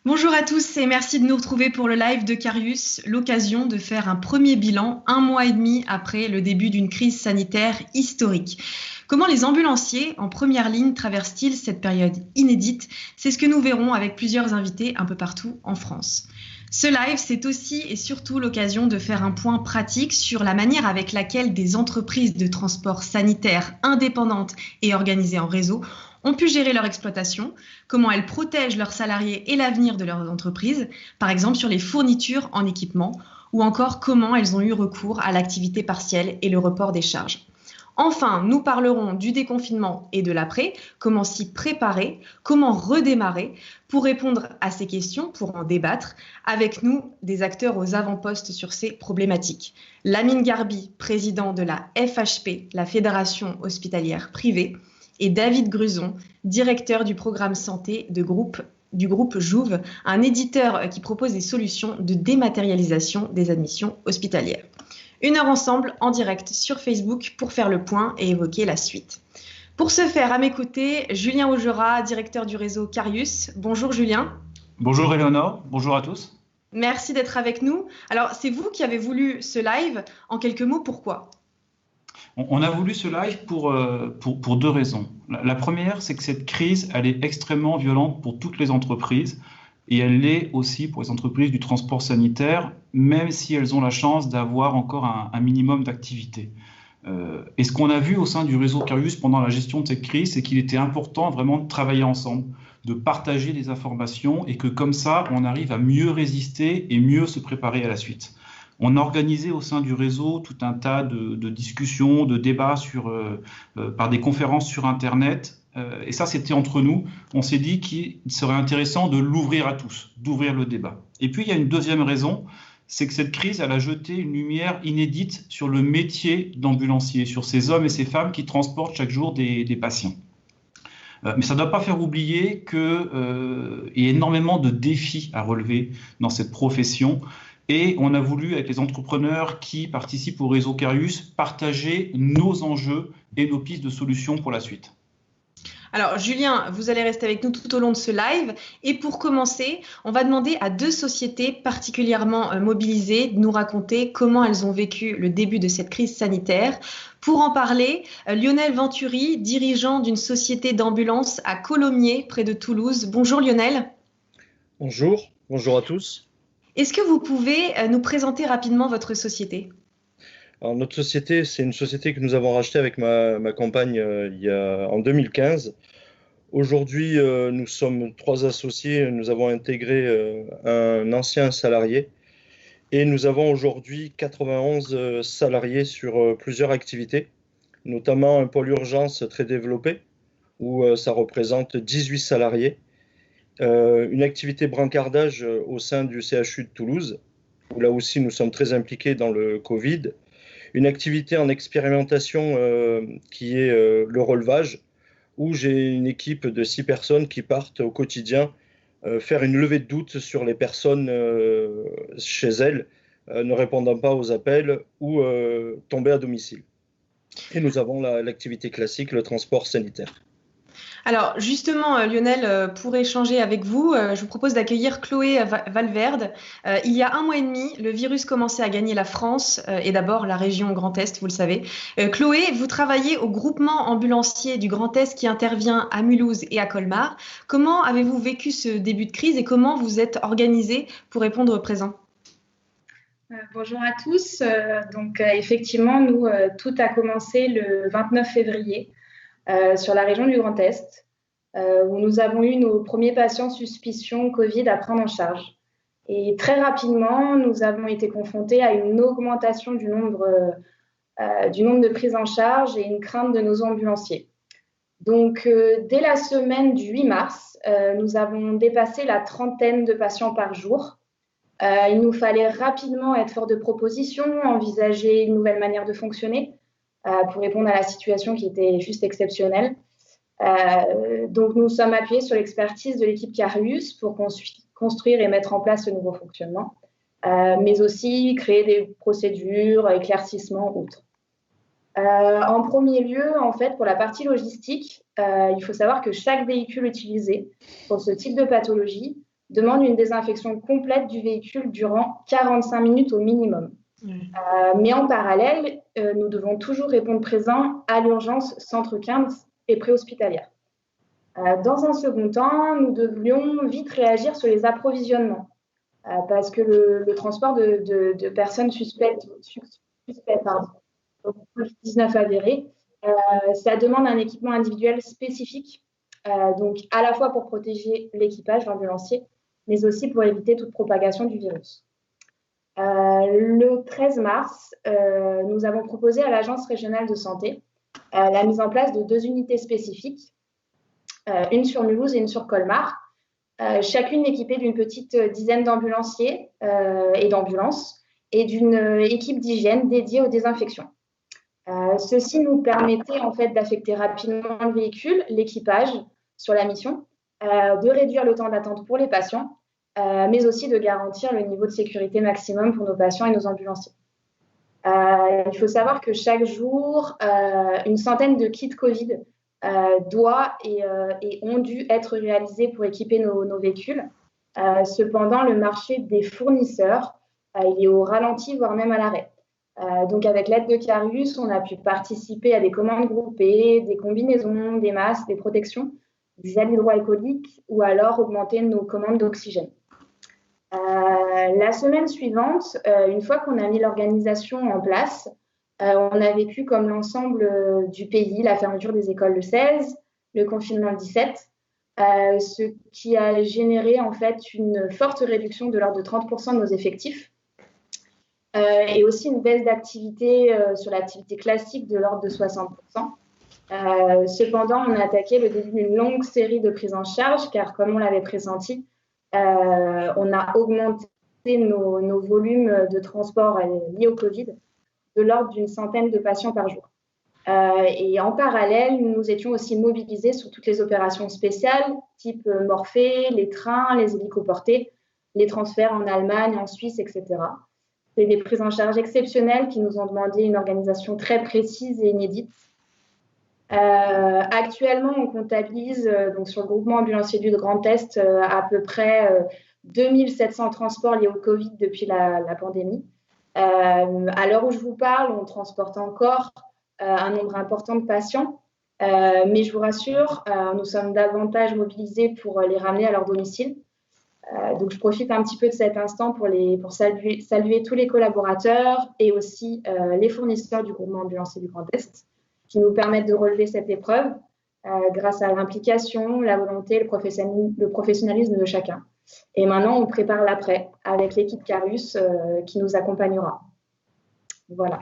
Bonjour à tous et merci de nous retrouver pour le live de Carius, l'occasion de faire un premier bilan un mois et demi après le début d'une crise sanitaire historique. Comment les ambulanciers en première ligne traversent-ils cette période inédite? C'est ce que nous verrons avec plusieurs invités un peu partout en France. Ce live, c'est aussi et surtout l'occasion de faire un point pratique sur la manière avec laquelle des entreprises de transport sanitaire indépendantes et organisées en réseau ont pu gérer leur exploitation, comment elles protègent leurs salariés et l'avenir de leurs entreprises, par exemple sur les fournitures en équipement, ou encore comment elles ont eu recours à l'activité partielle et le report des charges. Enfin, nous parlerons du déconfinement et de l'après, comment s'y préparer, comment redémarrer. Pour répondre à ces questions, pour en débattre, avec nous, des acteurs aux avant-postes sur ces problématiques. Lamine Garbi, président de la FHP, la Fédération hospitalière privée, et David Gruson, directeur du programme santé du groupe Jouve, un éditeur qui propose des solutions de dématérialisation des admissions hospitalières. 1 heure ensemble, en direct sur Facebook, pour faire le point et évoquer la suite. Pour ce faire, à mes côtés, Julien Augerat, directeur du réseau Carius. Bonjour Julien. Bonjour Éléonore, bonjour à tous. Merci d'être avec nous. Alors, c'est vous qui avez voulu ce live. En quelques mots, pourquoi ? On a voulu ce live pour deux raisons. La première, c'est que cette crise, elle est extrêmement violente pour toutes les entreprises et elle l'est aussi pour les entreprises du transport sanitaire, même si elles ont la chance d'avoir encore un minimum d'activité. Et ce qu'on a vu au sein du réseau Carius pendant la gestion de cette crise, c'est qu'il était important vraiment de travailler ensemble, de partager des informations et que comme ça, on arrive à mieux résister et mieux se préparer à la suite. On a organisé au sein du réseau tout un tas de discussions, de débats par des conférences sur Internet. Et ça, c'était entre nous. On s'est dit qu'il serait intéressant de l'ouvrir à tous, d'ouvrir le débat. Et puis, il y a une deuxième raison, c'est que cette crise, elle a jeté une lumière inédite sur le métier d'ambulancier, sur ces hommes et ces femmes qui transportent chaque jour des patients. Mais ça ne doit pas faire oublier qu'il y a énormément de défis à relever dans cette profession. Et on a voulu, avec les entrepreneurs qui participent au réseau Carius, partager nos enjeux et nos pistes de solutions pour la suite. Alors Julien, vous allez rester avec nous tout au long de ce live. Et pour commencer, on va demander à 2 sociétés particulièrement mobilisées de nous raconter comment elles ont vécu le début de cette crise sanitaire. Pour en parler, Lionel Venturi, dirigeant d'une société d'ambulance à Colomiers, près de Toulouse. Bonjour Lionel. Bonjour, bonjour à tous. Est-ce que vous pouvez nous présenter rapidement votre société ? Alors, notre société, c'est une société que nous avons rachetée avec ma compagne en 2015. Aujourd'hui, nous sommes 3 associés. Nous avons intégré un ancien salarié et nous avons aujourd'hui 91 salariés sur plusieurs activités, notamment un pôle urgence très développé où ça représente 18 salariés. Une activité brancardage au sein du CHU de Toulouse, où là aussi nous sommes très impliqués dans le Covid. Une activité en expérimentation qui est le relevage, où j'ai une équipe de 6 personnes qui partent au quotidien faire une levée de doute sur les personnes chez elles, ne répondant pas aux appels ou tombées à domicile. Et nous avons l'activité classique, le transport sanitaire. Alors justement, Lionel, pour échanger avec vous, je vous propose d'accueillir Chloé Valverde. Il y a 1 mois et demi, le virus commençait à gagner la France et d'abord la région Grand Est, vous le savez. Chloé, vous travaillez au groupement ambulancier du Grand Est qui intervient à Mulhouse et à Colmar. Comment avez-vous vécu ce début de crise et comment vous êtes organisé pour répondre présent ? Bonjour à tous. Effectivement, nous, tout a commencé le 29 février. Sur la région du Grand Est, où nous avons eu nos premiers patients suspicion Covid à prendre en charge. Et très rapidement, nous avons été confrontés à une augmentation du nombre de prises en charge et une crainte de nos ambulanciers. Donc, dès la semaine du 8 mars, nous avons dépassé la 30aine de patients par jour. Il nous fallait rapidement être fort de propositions, envisager une nouvelle manière de fonctionner, pour répondre à la situation qui était juste exceptionnelle. Donc, nous sommes appuyés sur l'expertise de l'équipe Carius pour construire et mettre en place ce nouveau fonctionnement, mais aussi créer des procédures, éclaircissements, autres. En premier lieu, en fait, pour la partie logistique, il faut savoir que chaque véhicule utilisé pour ce type de pathologie demande une désinfection complète du véhicule durant 45 minutes au minimum. Mais en parallèle, nous devons toujours répondre présent à l'urgence centre 15 et préhospitalière. Dans un second temps, nous devions vite réagir sur les approvisionnements parce que le transport de personnes suspectes au Covid-19 avérées, ça demande un équipement individuel spécifique, donc à la fois pour protéger l'équipage, l'ambulancier, mais aussi pour éviter toute propagation du virus. Le 13 mars, nous avons proposé à l'Agence régionale de santé la mise en place de 2 unités spécifiques, une sur Mulhouse et une sur Colmar, chacune équipée d'une petite dizaine d'ambulanciers et d'ambulances et d'une équipe d'hygiène dédiée aux désinfections. Ceci nous permettait en fait d'affecter rapidement le véhicule, l'équipage sur la mission, de réduire le temps d'attente pour les patients, mais aussi de garantir le niveau de sécurité maximum pour nos patients et nos ambulanciers. Il faut savoir que chaque jour, une centaine de kits Covid doivent et ont dû être réalisés pour équiper nos véhicules. Cependant, le marché des fournisseurs, il est au ralenti, voire même à l'arrêt. Donc, avec l'aide de Carius, on a pu participer à des commandes groupées, des combinaisons, des masques, des protections, du gel hydroalcoolique ou alors augmenter nos commandes d'oxygène. La semaine suivante, une fois qu'on a mis l'organisation en place, on a vécu comme l'ensemble du pays la fermeture des écoles le 16, le confinement le 17, ce qui a généré en fait une forte réduction de l'ordre de 30% de nos effectifs et aussi une baisse d'activité sur l'activité classique de l'ordre de 60%. Cependant, on a attaqué le début d'une longue série de prises en charge car comme on l'avait pressenti, on a augmenté nos volumes de transport liés au Covid de l'ordre d'une centaine de patients par jour. Et en parallèle, nous étions aussi mobilisés sur toutes les opérations spéciales, type Morphée, les trains, les hélicoportés, les transferts en Allemagne, en Suisse, etc. C'est des prises en charge exceptionnelles qui nous ont demandé une organisation très précise et inédite. Actuellement, on comptabilise donc sur le groupement ambulancier du Grand Est à peu près 2700 transports liés au Covid depuis la pandémie. À l'heure où je vous parle, on transporte encore un nombre important de patients, mais je vous rassure, nous sommes davantage mobilisés pour les ramener à leur domicile. Donc, je profite un petit peu de cet instant pour saluer tous les collaborateurs et aussi les fournisseurs du groupement ambulancier du Grand Est qui nous permettent de relever cette épreuve grâce à l'implication, la volonté, le professionnalisme de chacun. Et maintenant, on prépare l'après avec l'équipe Carius qui nous accompagnera. Voilà.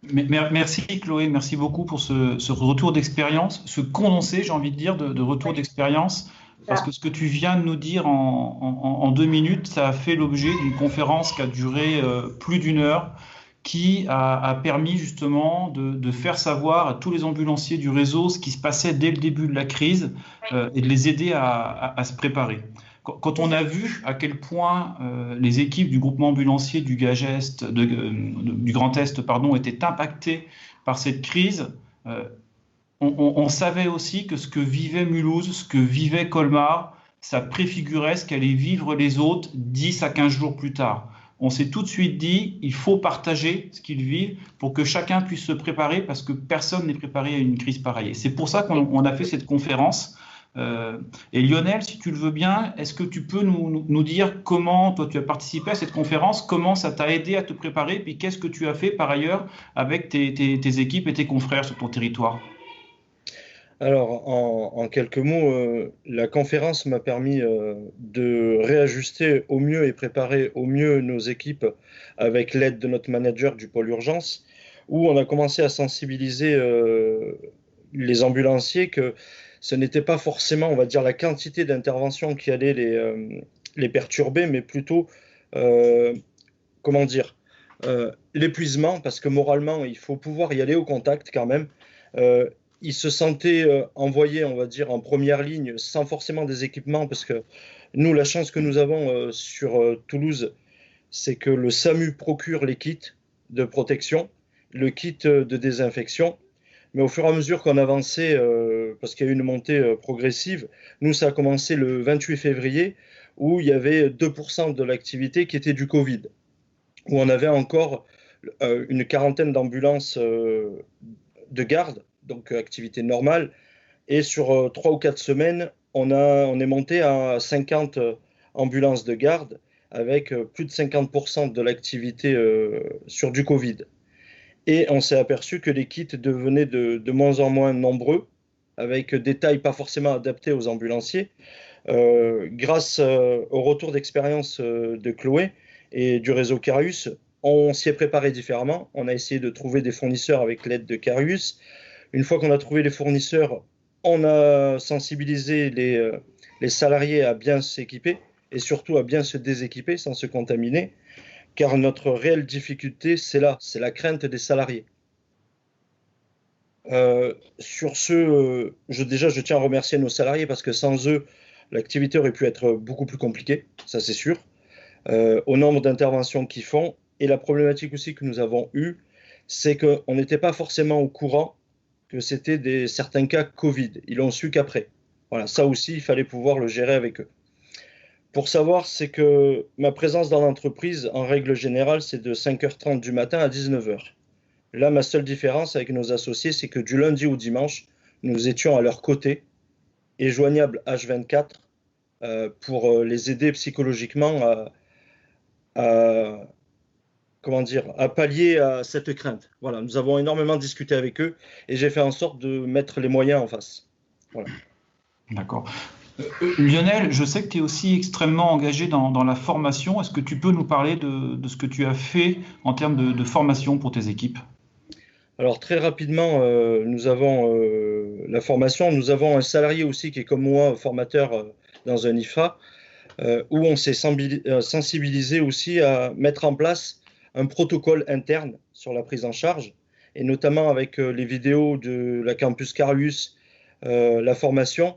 Merci Chloé, merci beaucoup pour ce retour d'expérience, ce condensé, j'ai envie de dire, de retour d'expérience. Parce que ce que tu viens de nous dire en 2 minutes, ça a fait l'objet d'une conférence qui a duré plus d'1 heure, qui a permis justement de faire savoir à tous les ambulanciers du réseau ce qui se passait dès le début de la crise et de les aider à se préparer. Quand on a vu à quel point les équipes du groupement ambulancier du Grand Est étaient impactées par cette crise, on savait aussi que ce que vivait Mulhouse, ce que vivait Colmar, ça préfigurait ce qu'allaient vivre les autres 10 à 15 jours plus tard. On s'est tout de suite dit, il faut partager ce qu'ils vivent pour que chacun puisse se préparer parce que personne n'est préparé à une crise pareille. C'est pour ça qu'on a fait cette conférence. Et Lionel, si tu le veux bien, est-ce que tu peux nous dire comment, toi tu as participé à cette conférence, comment ça t'a aidé à te préparer, puis qu'est-ce que tu as fait par ailleurs avec tes équipes et tes confrères sur ton territoire ? Alors, en quelques mots, la conférence m'a permis de réajuster au mieux et préparer au mieux nos équipes avec l'aide de notre manager du pôle urgence, où on a commencé à sensibiliser les ambulanciers que ce n'était pas forcément, on va dire, la quantité d'interventions qui allait les perturber, mais plutôt, l'épuisement, parce que moralement, il faut pouvoir y aller au contact quand même. Ils se sentaient envoyés, on va dire, en première ligne, sans forcément des équipements, parce que nous, la chance que nous avons sur Toulouse, c'est que le SAMU procure les kits de protection, le kit de désinfection, mais au fur et à mesure qu'on avançait, parce qu'il y a eu une montée progressive, nous, ça a commencé le 28 février, où il y avait 2% de l'activité qui était du Covid, où on avait encore une quarantaine d'ambulances de garde, donc activité normale. Et sur 3 ou 4 semaines, on est monté à 50 ambulances de garde avec plus de 50% de l'activité sur du Covid. Et on s'est aperçu que les kits devenaient de moins en moins nombreux, avec des tailles pas forcément adaptées aux ambulanciers. Grâce au retour d'expérience de Chloé et du réseau Carius, on s'y est préparé différemment. On a essayé de trouver des fournisseurs avec l'aide de Carius. Une fois qu'on a trouvé les fournisseurs, on a sensibilisé les salariés à bien s'équiper et surtout à bien se déséquiper sans se contaminer, car notre réelle difficulté, c'est la crainte des salariés. Sur ce, je tiens à remercier nos salariés parce que sans eux, l'activité aurait pu être beaucoup plus compliquée, ça c'est sûr, au nombre d'interventions qu'ils font. Et la problématique aussi que nous avons eue, c'est qu'on n'était pas forcément au courant que c'était certains cas Covid. Ils l'ont su qu'après. Voilà, ça aussi, il fallait pouvoir le gérer avec eux. Pour savoir, c'est que ma présence dans l'entreprise, en règle générale, c'est de 5h30 du matin à 19h. Là, ma seule différence avec nos associés, c'est que du lundi au dimanche, nous étions à leur côté et joignables H24 pour les aider psychologiquement à pallier à cette crainte. Voilà, nous avons énormément discuté avec eux et j'ai fait en sorte de mettre les moyens en face. Voilà. D'accord. Lionel, je sais que tu es aussi extrêmement engagé dans la formation. Est-ce que tu peux nous parler de ce que tu as fait en termes de formation pour tes équipes? Alors très rapidement, nous avons la formation. Nous avons un salarié aussi qui est comme moi formateur dans un IFA, où on s'est sensibilisé aussi à mettre en place un protocole interne sur la prise en charge, et notamment avec les vidéos de la Campus Carius, la formation.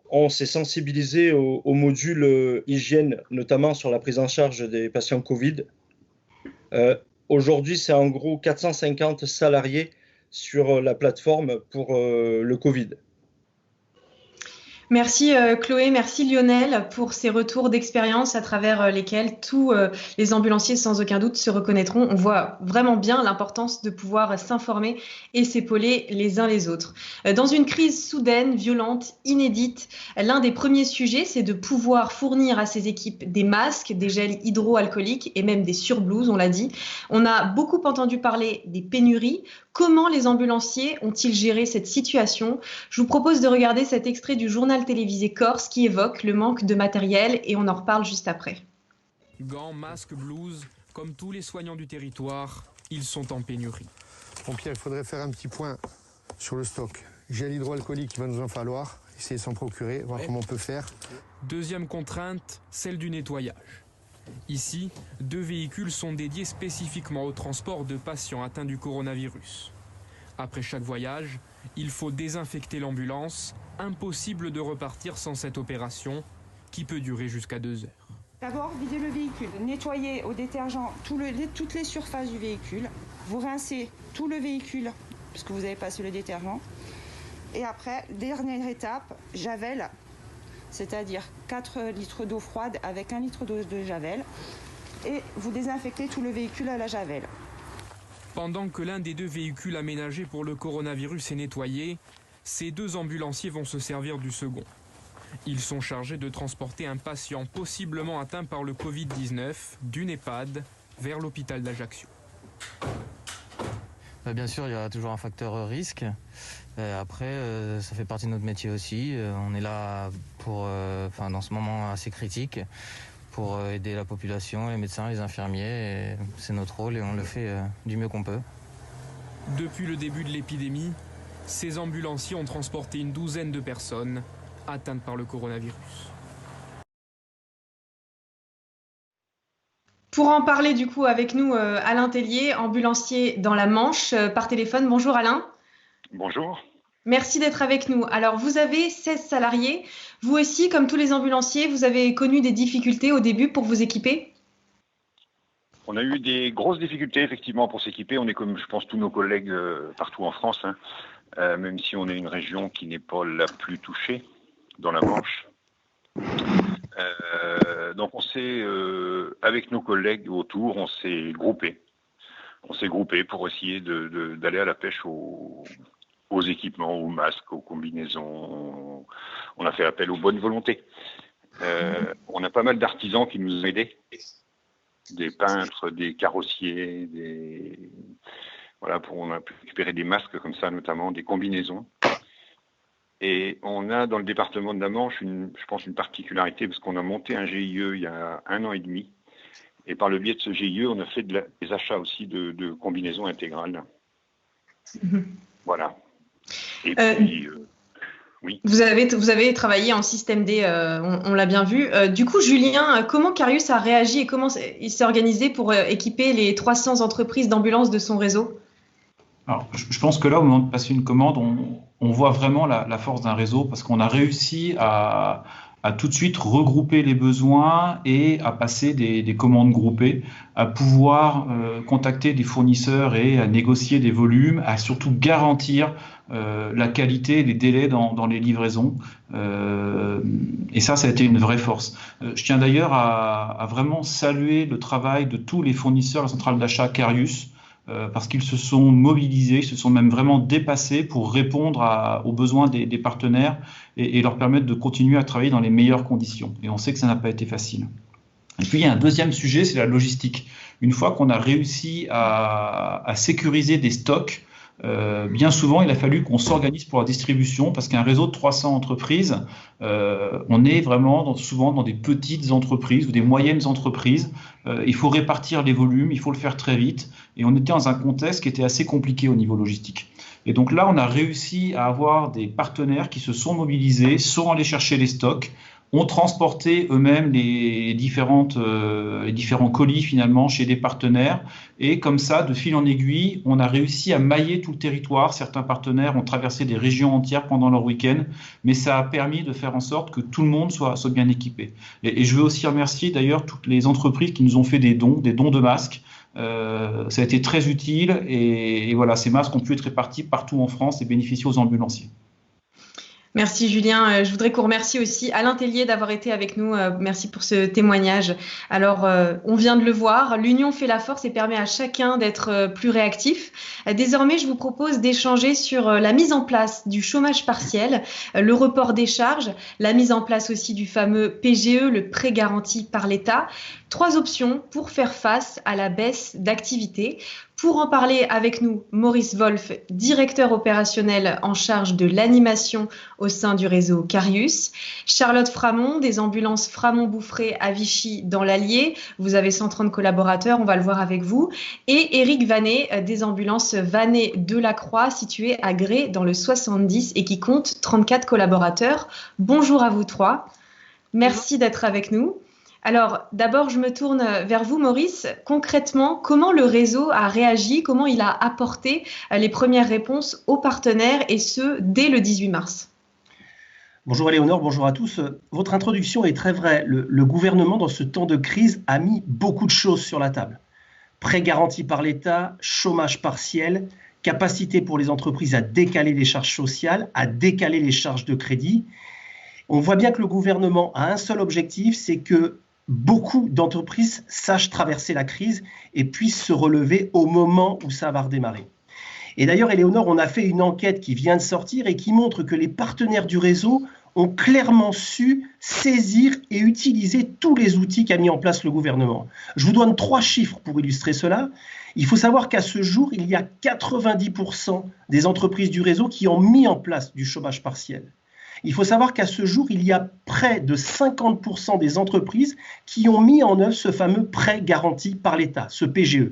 On s'est sensibilisé au module hygiène, notamment sur la prise en charge des patients Covid. Aujourd'hui, c'est en gros 450 salariés sur la plateforme pour le Covid. Merci Chloé, merci Lionel pour ces retours d'expérience à travers lesquels tous les ambulanciers sans aucun doute se reconnaîtront. On voit vraiment bien l'importance de pouvoir s'informer et s'épauler les uns les autres. Dans une crise soudaine, violente, inédite, l'un des premiers sujets, c'est de pouvoir fournir à ces équipes des masques, des gels hydroalcooliques et même des surblouses, on l'a dit. On a beaucoup entendu parler des pénuries. Comment les ambulanciers ont-ils géré cette situation? Je vous propose de regarder cet extrait du journal télévisé Corse qui évoque le manque de matériel et on en reparle juste après. Gants, masques, blouses, comme tous les soignants du territoire, ils sont en pénurie. Bon Pierre, il faudrait faire un petit point sur le stock. Gel hydroalcoolique, il va nous en falloir. Essayer de s'en procurer, voir comment on peut faire. Deuxième contrainte, celle du nettoyage. Ici, 2 véhicules sont dédiés spécifiquement au transport de patients atteints du coronavirus. Après chaque voyage, il faut désinfecter l'ambulance. Impossible de repartir sans cette opération qui peut durer jusqu'à 2 heures. D'abord, videz le véhicule, nettoyez au détergent toutes les surfaces du véhicule. Vous rincez tout le véhicule puisque vous avez passé le détergent. Et après, dernière étape, javel. C'est-à-dire 4 litres d'eau froide avec 1 litre de javel. Et vous désinfectez tout le véhicule à la javel. Pendant que l'un des 2 véhicules aménagés pour le coronavirus est nettoyé, ces 2 ambulanciers vont se servir du second. Ils sont chargés de transporter un patient possiblement atteint par le Covid-19 d'une EHPAD vers l'hôpital d'Ajaccio. Bien sûr, il y aura toujours un facteur risque. Après, ça fait partie de notre métier aussi. On est là dans ce moment assez critique pour aider la population, les médecins, les infirmiers. C'est notre rôle et on le fait du mieux qu'on peut. Depuis le début de l'épidémie, ces ambulanciers ont transporté une 12aine de personnes atteintes par le coronavirus. Pour en parler du coup avec nous, Alain Tellier, ambulancier dans la Manche, par téléphone. Bonjour Alain. Bonjour. Merci d'être avec nous. Alors, vous avez 16 salariés. Vous aussi, comme tous les ambulanciers, vous avez connu des difficultés au début pour vous équiper? On a eu des grosses difficultés effectivement pour s'équiper. On est comme je pense tous nos collègues partout en France, même si on est une région qui n'est pas la plus touchée dans la Manche. Donc on s'est, avec nos collègues autour, on s'est groupés. On s'est groupés pour essayer d'aller à la pêche aux équipements, aux masques, aux combinaisons. On a fait appel aux bonnes volontés. On a pas mal d'artisans qui nous ont aidés. Des peintres, des carrossiers, on a pu récupérer des masques comme ça, notamment des combinaisons. Et on a dans le département de la Manche, je pense, une particularité, parce qu'on a monté un GIE il y a 1 an et demi. Et par le biais de ce GIE, on a fait des achats aussi de combinaisons intégrales. Voilà. Et puis, oui. Vous avez travaillé en système D, on l'a bien vu. Du coup, Julien, comment Carius a réagi et comment il s'est organisé pour équiper les 300 entreprises d'ambulance de son réseau? Alors, je pense que là, au moment de passer une commande, on voit vraiment la force d'un réseau parce qu'on a réussi à tout de suite regrouper les besoins et à passer des commandes groupées, à pouvoir contacter des fournisseurs et à négocier des volumes, à surtout garantir la qualité et les délais dans les livraisons. Et ça a été une vraie force. Je tiens d'ailleurs à vraiment saluer le travail de tous les fournisseurs de la centrale d'achat Carius, parce qu'ils se sont mobilisés, ils se sont même vraiment dépassés pour répondre aux besoins des partenaires et leur permettre de continuer à travailler dans les meilleures conditions. Et on sait que ça n'a pas été facile. Et puis il y a un deuxième sujet, c'est la logistique. Une fois qu'on a réussi à sécuriser des stocks, bien souvent, il a fallu qu'on s'organise pour la distribution parce qu'un réseau de 300 entreprises, on est vraiment souvent dans des petites entreprises ou des moyennes entreprises. Il faut répartir les volumes, il faut le faire très vite. Et on était dans un contexte qui était assez compliqué au niveau logistique. Et donc là, on a réussi à avoir des partenaires qui se sont mobilisés, sont allés chercher les stocks, ont transporté eux-mêmes les différents colis finalement chez des partenaires. Et comme ça, de fil en aiguille, on a réussi à mailler tout le territoire. Certains partenaires ont traversé des régions entières pendant leur week-end, mais ça a permis de faire en sorte que tout le monde soit bien équipé. Et je veux aussi remercier d'ailleurs toutes les entreprises qui nous ont fait des dons de masques. Ça a été très utile et voilà, ces masques ont pu être répartis partout en France et bénéficier aux ambulanciers. Merci Julien. Je voudrais qu'on remercie aussi Alain Tellier d'avoir été avec nous. Merci pour ce témoignage. Alors, on vient de le voir, l'union fait la force et permet à chacun d'être plus réactif. Désormais, je vous propose d'échanger sur la mise en place du chômage partiel, le report des charges, la mise en place aussi du fameux PGE, le prêt garanti par l'État. 3 options pour faire face à la baisse d'activité. Pour en parler avec nous, Maurice Wolf, directeur opérationnel en charge de l'animation au sein du réseau Carius. Charlotte Framont, des ambulances Framont-Bouffré à Vichy dans l'Allier. Vous avez 130 collaborateurs, on va le voir avec vous. Et Éric Vanet, des ambulances Vanet de la Croix, situées à Grès dans le 70 et qui compte 34 collaborateurs. Bonjour à vous 3. Merci d'être avec nous. Alors, d'abord, je me tourne vers vous, Maurice. Concrètement, comment le réseau a réagi, comment il a apporté les premières réponses aux partenaires, et ce, dès le 18 mars? Bonjour Éléonore, bonjour à tous. Votre introduction est très vraie. Le gouvernement, dans ce temps de crise, a mis beaucoup de choses sur la table. Prêt garanti par l'État, chômage partiel, capacité pour les entreprises à décaler les charges sociales, à décaler les charges de crédit. On voit bien que le gouvernement a un seul objectif, c'est que beaucoup d'entreprises sachent traverser la crise et puissent se relever au moment où ça va redémarrer. Et d'ailleurs, Éléonore, on a fait une enquête qui vient de sortir et qui montre que les partenaires du réseau ont clairement su saisir et utiliser tous les outils qu'a mis en place le gouvernement. Je vous donne 3 chiffres pour illustrer cela. Il faut savoir qu'à ce jour, il y a 90% des entreprises du réseau qui ont mis en place du chômage partiel. Il faut savoir qu'à ce jour, il y a près de 50% des entreprises qui ont mis en œuvre ce fameux prêt garanti par l'État, ce PGE.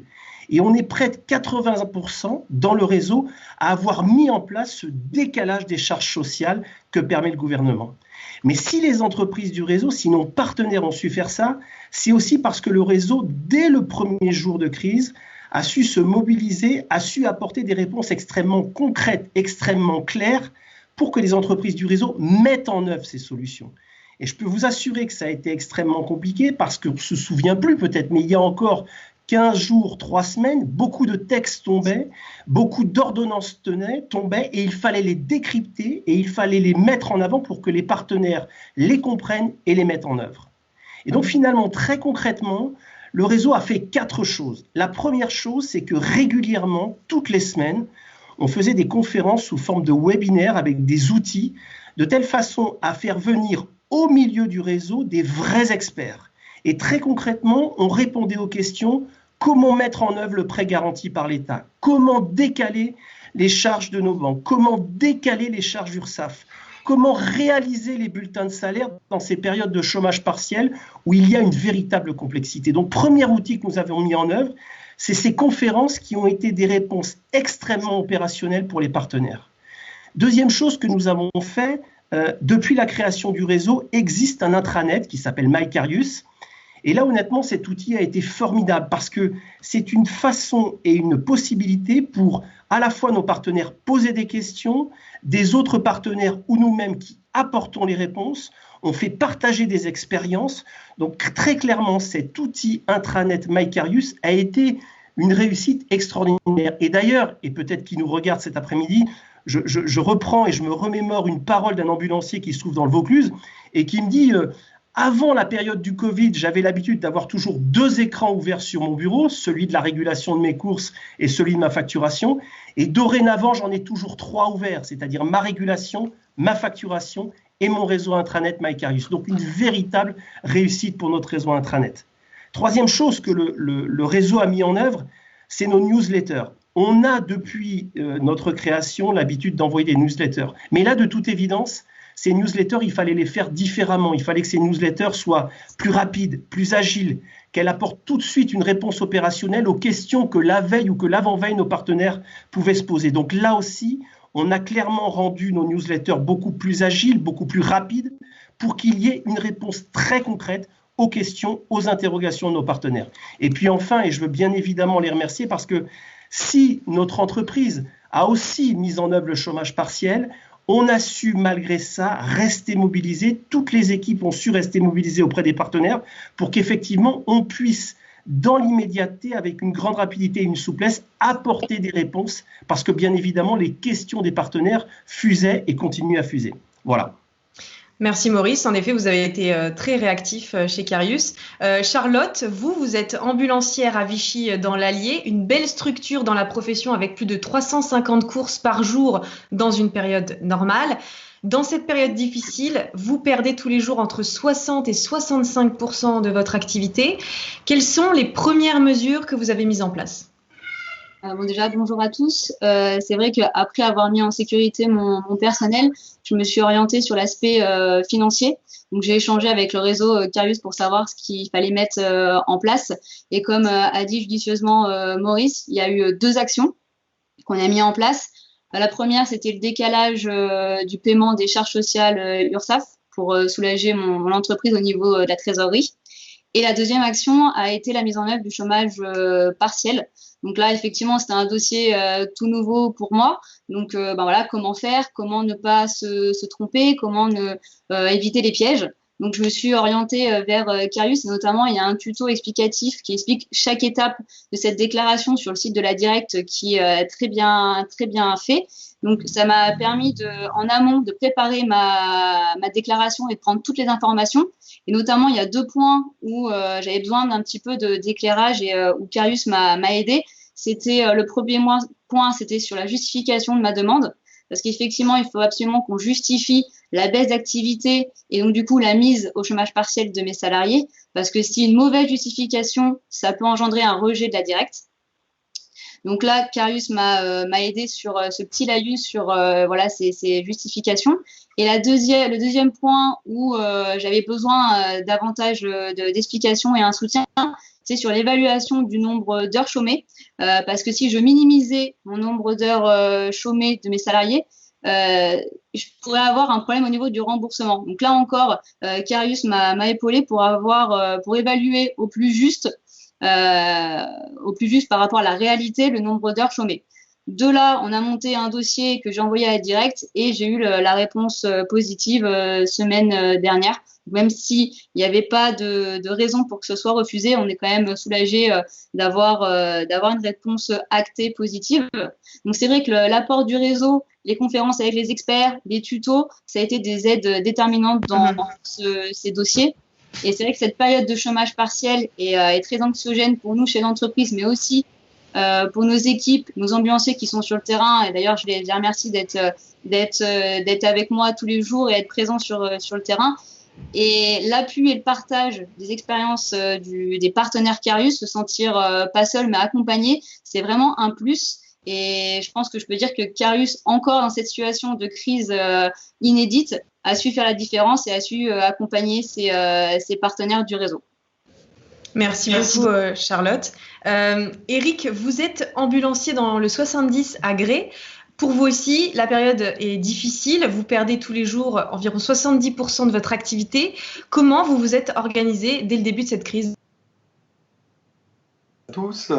Et on est près de 80% dans le réseau à avoir mis en place ce décalage des charges sociales que permet le gouvernement. Mais si les entreprises du réseau, si nos partenaires ont su faire ça, c'est aussi parce que le réseau, dès le premier jour de crise, a su se mobiliser, a su apporter des réponses extrêmement concrètes, extrêmement claires, pour que les entreprises du réseau mettent en œuvre ces solutions. Et je peux vous assurer que ça a été extrêmement compliqué parce qu'on ne se souvient plus peut-être, mais il y a encore 15 jours, 3 semaines, beaucoup de textes tombaient, beaucoup d'ordonnances tombaient et il fallait les décrypter et il fallait les mettre en avant pour que les partenaires les comprennent et les mettent en œuvre. Et donc finalement, très concrètement, le réseau a fait 4 choses. La première chose, c'est que régulièrement, toutes les semaines, on faisait des conférences sous forme de webinaires avec des outils, de telle façon à faire venir au milieu du réseau des vrais experts. Et très concrètement, on répondait aux questions: comment mettre en œuvre le prêt garanti par l'État? Comment décaler les charges de nos banques? Comment décaler les charges URSSAF? Comment réaliser les bulletins de salaire dans ces périodes de chômage partiel où il y a une véritable complexité? Donc, premier outil que nous avons mis en œuvre, c'est ces conférences qui ont été des réponses extrêmement opérationnelles pour les partenaires. Deuxième chose que nous avons fait, depuis la création du réseau, existe un intranet qui s'appelle MyCarius. Et là, honnêtement, cet outil a été formidable parce que c'est une façon et une possibilité pour à la fois nos partenaires poser des questions, des autres partenaires ou nous-mêmes qui apportons les réponses. On fait partager des expériences. Donc, très clairement, cet outil intranet MyCarius a été une réussite extraordinaire. Et d'ailleurs, et peut-être qui nous regarde cet après-midi, je reprends et je me remémore une parole d'un ambulancier qui se trouve dans le Vaucluse et qui me dit avant la période du Covid, j'avais l'habitude d'avoir toujours 2 écrans ouverts sur mon bureau, celui de la régulation de mes courses et celui de ma facturation. Et dorénavant, j'en ai toujours 3 ouverts, c'est-à-dire ma régulation, ma facturation et mon réseau intranet MyCarius. Donc une véritable réussite pour notre réseau intranet. Troisième chose que le réseau a mis en œuvre, c'est nos newsletters. On a depuis notre création l'habitude d'envoyer des newsletters. Mais là, de toute évidence, ces newsletters, il fallait les faire différemment. Il fallait que ces newsletters soient plus rapides, plus agiles, qu'elles apportent tout de suite une réponse opérationnelle aux questions que la veille ou que l'avant-veille nos partenaires pouvaient se poser. Donc là aussi, on a clairement rendu nos newsletters beaucoup plus agiles, beaucoup plus rapides, pour qu'il y ait une réponse très concrète aux questions, aux interrogations de nos partenaires. Et puis enfin, et je veux bien évidemment les remercier parce que si notre entreprise a aussi mis en œuvre le chômage partiel, on a su malgré ça rester mobilisé. Toutes les équipes ont su rester mobilisées auprès des partenaires pour qu'effectivement on puisse, dans l'immédiateté, avec une grande rapidité et une souplesse, apporter des réponses parce que bien évidemment les questions des partenaires fusaient et continuent à fuser. Voilà. Merci Maurice. En effet, vous avez été très réactif chez Carius. Charlotte, vous êtes ambulancière à Vichy dans l'Allier, une belle structure dans la profession avec plus de 350 courses par jour dans une période normale. Dans cette période difficile, vous perdez tous les jours entre 60 et 65% de votre activité. Quelles sont les premières mesures que vous avez mises en place ? Déjà, bonjour à tous. C'est vrai qu'après avoir mis en sécurité mon personnel, je me suis orientée sur l'aspect financier. Donc, j'ai échangé avec le réseau Carius pour savoir ce qu'il fallait mettre en place. Et comme a dit judicieusement Maurice, il y a eu 2 actions qu'on a mis en place. La première, c'était le décalage du paiement des charges sociales URSSAF pour soulager mon entreprise au niveau de la trésorerie. Et la deuxième action a été la mise en œuvre du chômage partiel. Donc là, effectivement, c'était un dossier tout nouveau pour moi. Donc, voilà, comment faire, comment ne pas se tromper, comment éviter les pièges. Donc, je me suis orientée vers Carius et notamment, il y a un tuto explicatif qui explique chaque étape de cette déclaration sur le site de la Directe qui est très bien fait. Donc, ça m'a permis en amont de préparer ma déclaration et de prendre toutes les informations. Et notamment, il y a 2 points où j'avais besoin d'un petit peu d'éclairage et où Carius m'a aidé. C'était le premier point, c'était sur la justification de ma demande. Parce qu'effectivement, il faut absolument qu'on justifie la baisse d'activité et donc du coup la mise au chômage partiel de mes salariés. Parce que si une mauvaise justification, ça peut engendrer un rejet de la Directe. Donc là, Carius m'a aidé sur ce petit laïus sur ces justifications. Et le deuxième point où j'avais besoin davantage d'explications et un soutien, c'est sur l'évaluation du nombre d'heures chômées. Parce que si je minimisais mon nombre d'heures chômées de mes salariés, je pourrais avoir un problème au niveau du remboursement. Donc là encore, Carius m'a épaulé pour évaluer au plus juste par rapport à la réalité le nombre d'heures chômées. De là, on a monté un dossier que j'ai envoyé à la Directe et j'ai eu la réponse positive semaine dernière. Même s'il n'y avait pas de raison pour que ce soit refusé, on est quand même soulagé d'avoir une réponse actée positive. Donc c'est vrai que l'apport du réseau, les conférences avec les experts, les tutos, ça a été des aides déterminantes dans ces dossiers. Et c'est vrai que cette période de chômage partiel est très anxiogène pour nous chez l'entreprise, mais aussi pour nos équipes, nos ambulanciers qui sont sur le terrain. Et d'ailleurs, je les remercie d'être avec moi tous les jours et être présents sur le terrain. Et l'appui et le partage des expériences des partenaires Carius, se sentir pas seul mais accompagné, c'est vraiment un plus. Et je pense que je peux dire que Carius, encore dans cette situation de crise inédite, a su faire la différence et a su accompagner ses partenaires du réseau. Merci beaucoup, Charlotte. Eric, vous êtes ambulancier dans le 70 à Grès. Pour vous aussi, la période est difficile. Vous perdez tous les jours environ 70% de votre activité. Comment vous vous êtes organisé dès le début de cette crise? Tous.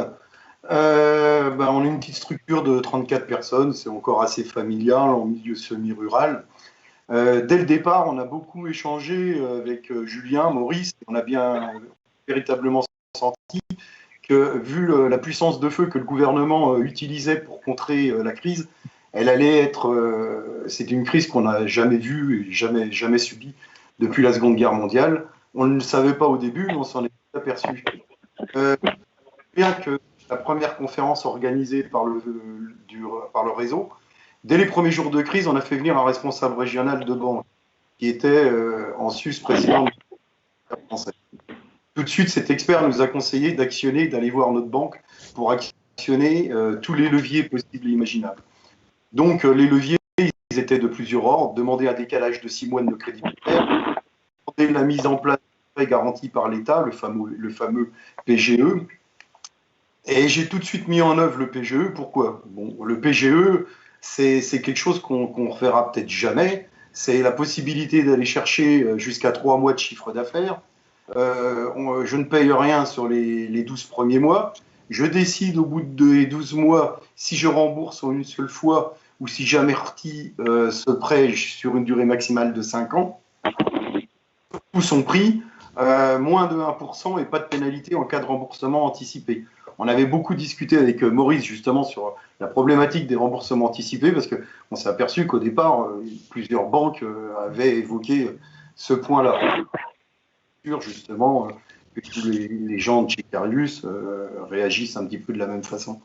On est une petite structure de 34 personnes. C'est encore assez familial en milieu semi-rural. Dès le départ, on a beaucoup échangé avec Julien, Maurice. On a bien véritablement senti que, vu la puissance de feu que le gouvernement utilisait pour contrer la crise, elle allait être. C'est une crise qu'on n'a jamais vue et jamais subie depuis la Seconde Guerre mondiale. On ne le savait pas au début, mais on s'en est aperçu. Bien que la première conférence organisée par le réseau, dès les premiers jours de crise, on a fait venir un responsable régional de banque qui était en sus président de la française. Tout de suite, cet expert nous a conseillé d'actionner, d'aller voir notre banque pour actionner tous les leviers possibles et imaginables. Donc, les leviers, ils étaient de plusieurs ordres. Demander un décalage de 6 mois de nos crédits bancaires, demander la mise en place de prêts garantis par l'État, le fameux PGE. Et j'ai tout de suite mis en œuvre le PGE. Pourquoi? Bon, le PGE, c'est quelque chose qu'on ne reverra peut-être jamais. C'est la possibilité d'aller chercher jusqu'à 3 mois de chiffre d'affaires. Je ne paye rien sur les 12 premiers mois. Je décide au bout de 12 mois si je rembourse en une seule fois ou si j'amortis ce prêt sur une durée maximale de 5 ans. Tout son prix, moins de 1% et pas de pénalité en cas de remboursement anticipé. On avait beaucoup discuté avec Maurice justement sur la problématique des remboursements anticipés parce qu'on s'est aperçu qu'au départ, plusieurs banques avaient évoqué ce point-là. Justement, que tous les gens de chez Carius réagissent un petit peu de la même façon.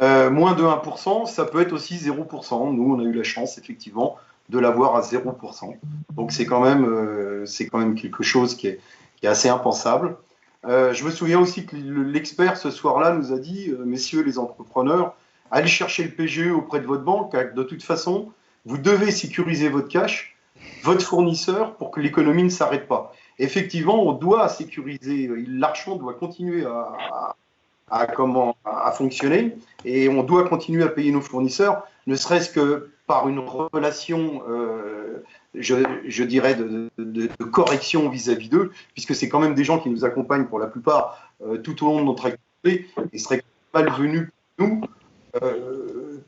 Moins de 1%, ça peut être aussi 0%. Nous, on a eu la chance, effectivement, de l'avoir à 0%. Donc, c'est quand même quelque chose qui est assez impensable. Je me souviens aussi que l'expert, ce soir-là, nous a dit, messieurs les entrepreneurs, allez chercher le PGE auprès de votre banque, car de toute façon, vous devez sécuriser votre cash, votre fournisseur, pour que l'économie ne s'arrête pas. Effectivement, on doit sécuriser, l'argent doit continuer à fonctionner et on doit continuer à payer nos fournisseurs, ne serait-ce que par une relation, je dirais, de correction vis-à-vis d'eux, puisque c'est quand même des gens qui nous accompagnent pour la plupart tout au long de notre activité et seraient malvenus pour nous,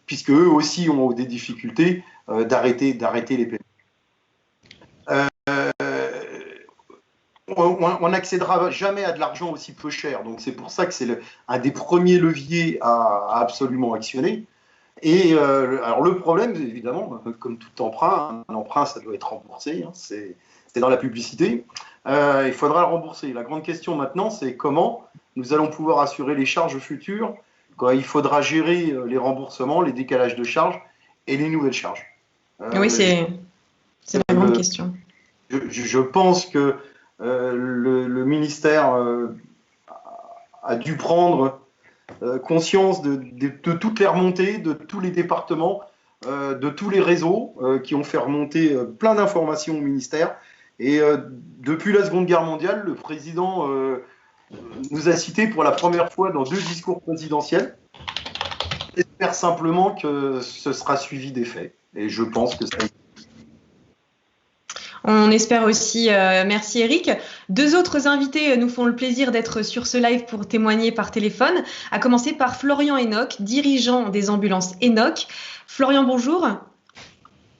puisque eux aussi ont des difficultés d'arrêter les paiements. On n'accédera jamais à de l'argent aussi peu cher. Donc c'est pour ça que c'est un des premiers leviers à absolument actionner. Et alors le problème, évidemment, comme tout emprunt, un emprunt, ça doit être remboursé. Hein, c'est dans la publicité. Il faudra le rembourser. La grande question maintenant, c'est comment nous allons pouvoir assurer les charges futures quand il faudra gérer les remboursements, les décalages de charges et les nouvelles charges. Oui, c'est la grande question. Je pense que le ministère a dû prendre conscience de toutes les remontées, de tous les départements, de tous les réseaux qui ont fait remonter plein d'informations au ministère. Et depuis la Seconde Guerre mondiale, le président nous a cités pour la première fois dans 2 discours présidentiels. J'espère simplement que ce sera suivi des faits. Et je pense que ça. On espère aussi. Merci Eric. 2 autres invités nous font le plaisir d'être sur ce live pour témoigner par téléphone, à commencer par Florian Enoch, dirigeant des ambulances Enoch. Florian, bonjour.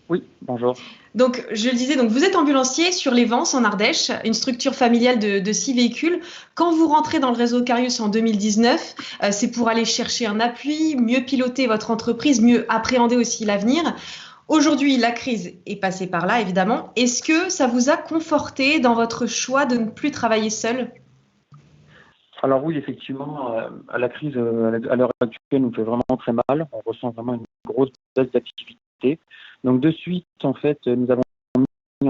Oui, bonjour. Donc, je le disais, donc vous êtes ambulancier sur les Vences en Ardèche, une structure familiale de 6 véhicules. Quand vous rentrez dans le réseau Carius en 2019, c'est pour aller chercher un appui, mieux piloter votre entreprise, mieux appréhender aussi l'avenir. Aujourd'hui, la crise est passée par là, évidemment. Est-ce que ça vous a conforté dans votre choix de ne plus travailler seul? Alors oui, effectivement, la crise à l'heure actuelle nous fait vraiment très mal. On ressent vraiment une grosse baisse d'activité. Donc de suite, en fait, nous avons mis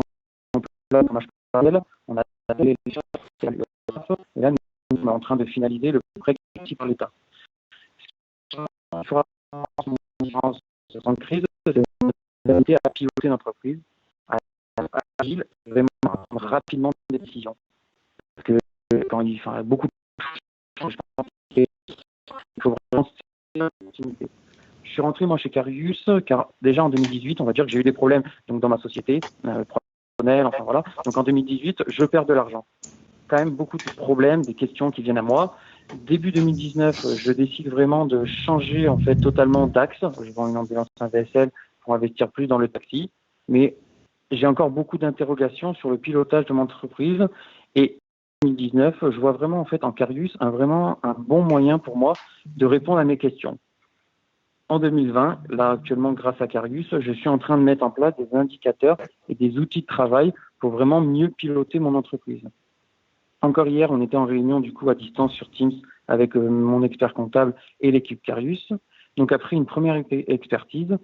en place un chômage partiel. On a fait les choses et là, nous sommes en train de finaliser le prêt garanti par l'État. Sur cette crise, c'est à piloter l'entreprise, à agir vraiment rapidement des décisions. Parce que quand il y a beaucoup de choses, il faut vraiment continuité. Je suis rentré moi chez Carius car déjà en 2018, on va dire que j'ai eu des problèmes donc dans ma société professionnelle, enfin voilà. Donc en 2018, je perds de l'argent. Quand même beaucoup de problèmes, des questions qui viennent à moi. Début 2019, je décide vraiment de changer en fait totalement d'axe. Je vends une ambulance, un VSL pour investir plus dans le taxi, mais j'ai encore beaucoup d'interrogations sur le pilotage de mon entreprise. Et en 2019, je vois vraiment en fait en Carius vraiment un bon moyen pour moi de répondre à mes questions. En 2020, là actuellement grâce à Carius, je suis en train de mettre en place des indicateurs et des outils de travail pour vraiment mieux piloter mon entreprise. Encore hier, on était en réunion du coup à distance sur Teams avec mon expert comptable et l'équipe Carius. Donc après une première expertise,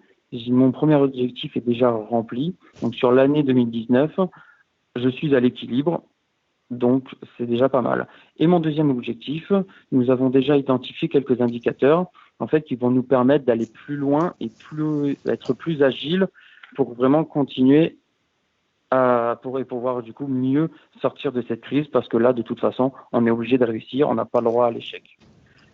mon premier objectif est déjà rempli. Donc sur l'année 2019, je suis à l'équilibre. Donc c'est déjà pas mal. Et mon deuxième objectif, nous avons déjà identifié quelques indicateurs en fait qui vont nous permettre d'aller plus loin et être plus agile pour vraiment continuer pour pouvoir du coup mieux sortir de cette crise parce que là de toute façon on est obligé de réussir, on n'a pas le droit à l'échec.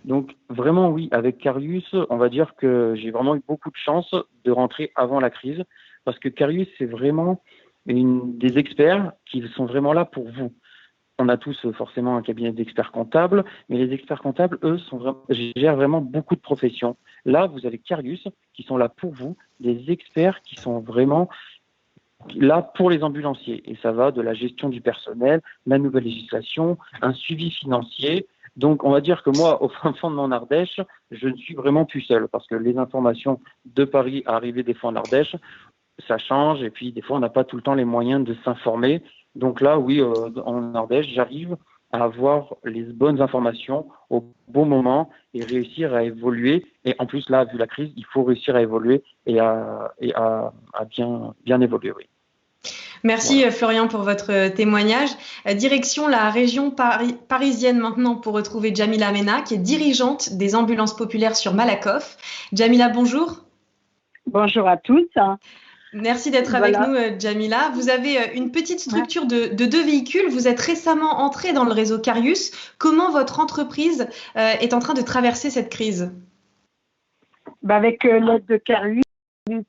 Donc vraiment oui, avec Carius, on va dire que j'ai vraiment eu beaucoup de chance de rentrer avant la crise parce que Carius c'est vraiment des experts qui sont vraiment là pour vous. On a tous forcément un cabinet d'experts comptables, mais les experts comptables, eux, gèrent vraiment beaucoup de professions. Là, vous avez Carius qui sont là pour vous, des experts qui sont vraiment là pour les ambulanciers. Et ça va de la gestion du personnel, la nouvelle législation, un suivi financier. Donc, on va dire que moi, au fin fond de mon Ardèche, je ne suis vraiment plus seul parce que les informations de Paris à arriver des fois en Ardèche, ça change. Et puis, des fois, on n'a pas tout le temps les moyens de s'informer. Donc là, oui, en Ardèche, j'arrive à avoir les bonnes informations au bon moment et réussir à évoluer. Et en plus, là, vu la crise, il faut réussir à évoluer et à bien évoluer, oui. Merci voilà. Florian pour votre témoignage. Direction la région parisienne maintenant pour retrouver Jamila Mena, qui est dirigeante des ambulances populaires sur Malakoff. Jamila, bonjour. Bonjour à tous. Merci d'être avec nous, Jamila. Vous avez une petite structure de 2 véhicules. Vous êtes récemment entrée dans le réseau Carius. Comment votre entreprise est en train de traverser cette crise? Avec l'aide de Carius,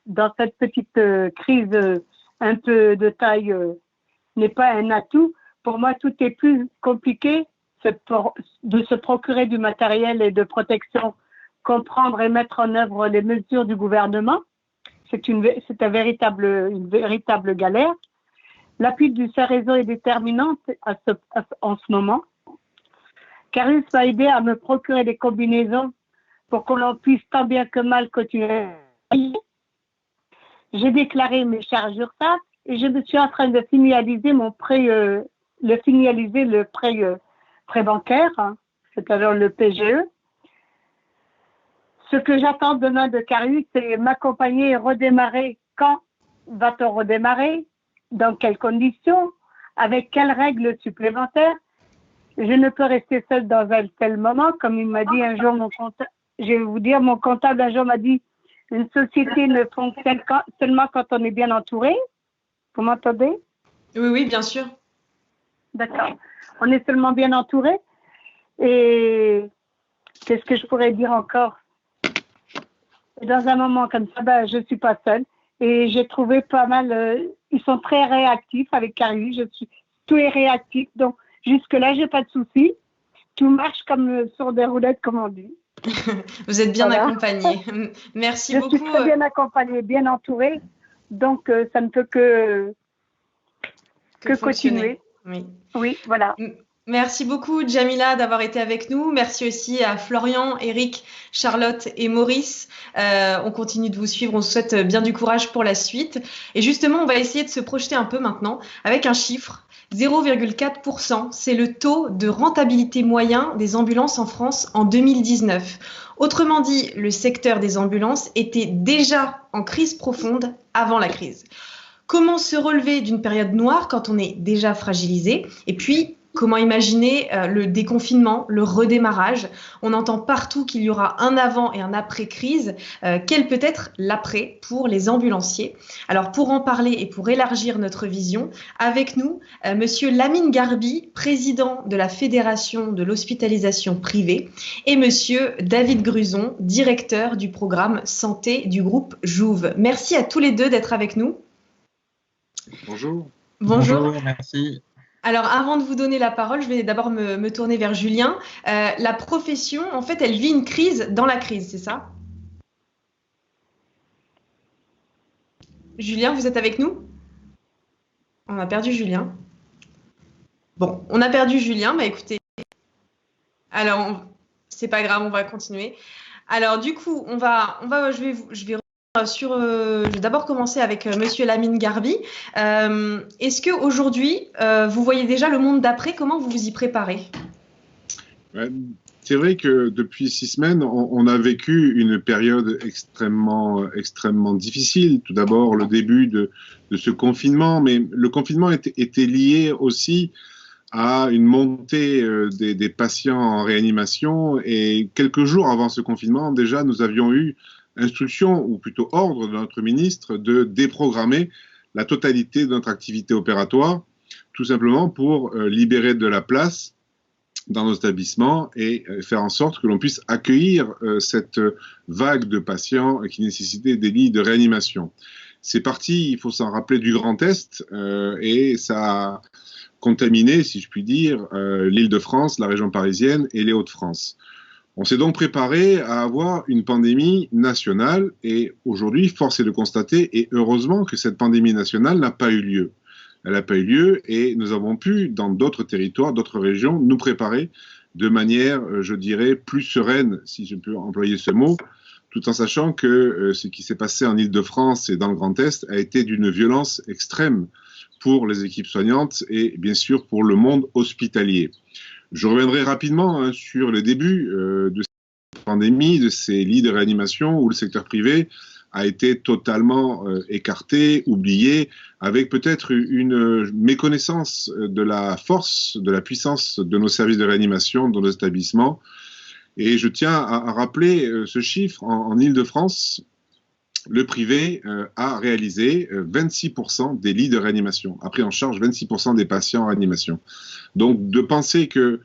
dans cette petite crise un peu de taille n'est pas un atout. Pour moi, tout est plus compliqué de se procurer du matériel et de protection, comprendre et mettre en œuvre les mesures du gouvernement. C'est une véritable galère. L'appui du réseau est déterminant en ce moment. Carius m'a aidé à me procurer des combinaisons pour que l'on puisse tant bien que mal continuer. J'ai déclaré mes charges URSSAF et je me suis en train de finaliser mon prêt, le prêt bancaire, c'est-à-dire le PGE. Ce que j'attends demain de Carius, c'est m'accompagner et redémarrer. Quand va-t-on redémarrer? Dans quelles conditions? Avec quelles règles supplémentaires? Je ne peux rester seule dans un tel moment. Comme il m'a dit un jour, mon comptable un jour m'a dit, une société ne fonctionne seulement quand on est bien entouré. Vous m'entendez? Oui, bien sûr. D'accord. On est seulement bien entouré. Et qu'est-ce que je pourrais dire encore? Dans un moment comme ça, je ne suis pas seule. Et j'ai trouvé pas mal, ils sont très réactifs avec Carius. Tout est réactif. Donc, jusque-là, je n'ai pas de soucis. Tout marche comme sur des roulettes, comme on dit. Vous êtes bien accompagnée. Merci beaucoup. Je suis très bien accompagnée, bien entourée. Donc, ça ne peut que continuer. Oui. Oui, voilà. Merci beaucoup, Jamila, d'avoir été avec nous. Merci aussi à Florian, Eric, Charlotte et Maurice. On continue de vous suivre. On vous souhaite bien du courage pour la suite. Et justement, on va essayer de se projeter un peu maintenant avec un chiffre. 0,4%, c'est le taux de rentabilité moyen des ambulances en France en 2019. Autrement dit, le secteur des ambulances était déjà en crise profonde avant la crise. Comment se relever d'une période noire quand on est déjà fragilisé? Et puis, comment imaginer le déconfinement, le redémarrage? On entend partout qu'il y aura un avant et un après-crise. Quel peut être l'après pour les ambulanciers? Alors, pour en parler et pour élargir notre vision, avec nous, Monsieur Lamine Garbi, président de la Fédération de l'hospitalisation privée, et Monsieur David Gruson, directeur du programme Santé du groupe Jouve. Merci à tous les deux d'être avec nous. Bonjour. Bonjour, merci. Alors, avant de vous donner la parole, je vais d'abord me tourner vers Julien. La profession, en fait, elle vit une crise dans la crise, c'est ça? Julien, vous êtes avec nous? On a perdu Julien. Bon, on a perdu Julien, bah écoutez. Alors, c'est pas grave, on va continuer. Alors, du coup, je vais d'abord commencer avec Monsieur Lamine Garbi. Est-ce qu'aujourd'hui, vous voyez déjà le monde d'après? Comment vous vous y préparez? C'est vrai que depuis 6 semaines, on a vécu une période extrêmement difficile. Tout d'abord, le début de ce confinement, mais le confinement était lié aussi à une montée des patients en réanimation. Et quelques jours avant ce confinement, déjà, nous avions eu instruction, ou plutôt ordre de notre ministre, de déprogrammer la totalité de notre activité opératoire, tout simplement pour libérer de la place dans nos établissements et faire en sorte que l'on puisse accueillir cette vague de patients qui nécessitaient des lits de réanimation. C'est parti, il faut s'en rappeler, du Grand Est, et ça a contaminé, si je puis dire, l'Île-de-France, la région parisienne et les Hauts-de-France. On s'est donc préparé à avoir une pandémie nationale et aujourd'hui, force est de constater, et heureusement que cette pandémie nationale n'a pas eu lieu. Elle n'a pas eu lieu et nous avons pu, dans d'autres territoires, d'autres régions, nous préparer de manière, je dirais, plus sereine, si je peux employer ce mot, tout en sachant que ce qui s'est passé en Île-de-France et dans le Grand Est a été d'une violence extrême pour les équipes soignantes et bien sûr pour le monde hospitalier. Je reviendrai rapidement sur le début de cette pandémie, de ces lits de réanimation où le secteur privé a été totalement écarté, oublié, avec peut-être une méconnaissance de la force, de la puissance de nos services de réanimation dans nos établissements. Et je tiens à rappeler ce chiffre. En Île-de-France, le privé a réalisé 26% des lits de réanimation, a pris en charge 26% des patients en réanimation. Donc de penser que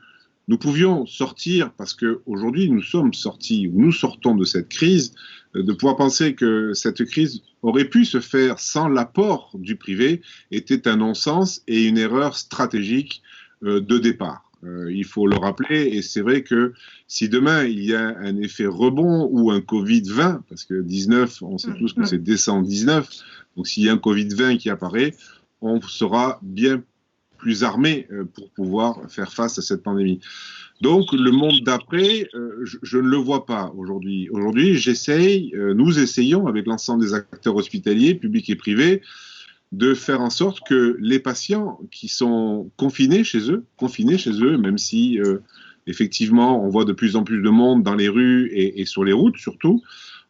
nous pouvions sortir, parce qu'aujourd'hui nous sommes sortis, ou nous sortons de cette crise, de pouvoir penser que cette crise aurait pu se faire sans l'apport du privé était un non-sens et une erreur stratégique de départ. Il faut le rappeler, et c'est vrai que si demain il y a un effet rebond ou un Covid-20, parce que 19, on sait tous que c'est décembre 19, donc s'il y a un Covid-20 qui apparaît, on sera bien plus armé pour pouvoir faire face à cette pandémie. Donc le monde d'après, je ne le vois pas aujourd'hui. Aujourd'hui, nous essayons avec l'ensemble des acteurs hospitaliers, publics et privés, de faire en sorte que les patients qui sont confinés chez eux, même si effectivement on voit de plus en plus de monde dans les rues et sur les routes surtout,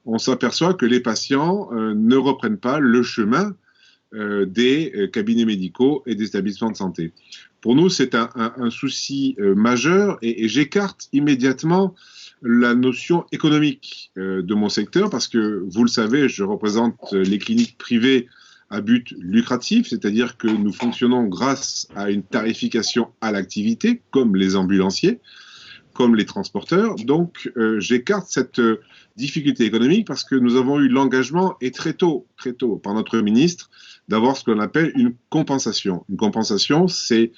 on s'aperçoit que les patients ne reprennent pas le chemin des cabinets médicaux et des établissements de santé. Pour nous, c'est un souci majeur et j'écarte immédiatement la notion économique de mon secteur parce que, vous le savez, je représente les cliniques privées à but lucratif, c'est-à-dire que nous fonctionnons grâce à une tarification à l'activité, comme les ambulanciers, comme les transporteurs. Donc, j'écarte cette difficulté économique parce que nous avons eu l'engagement, et très tôt, par notre ministre, d'avoir ce qu'on appelle une compensation. Une compensation, ce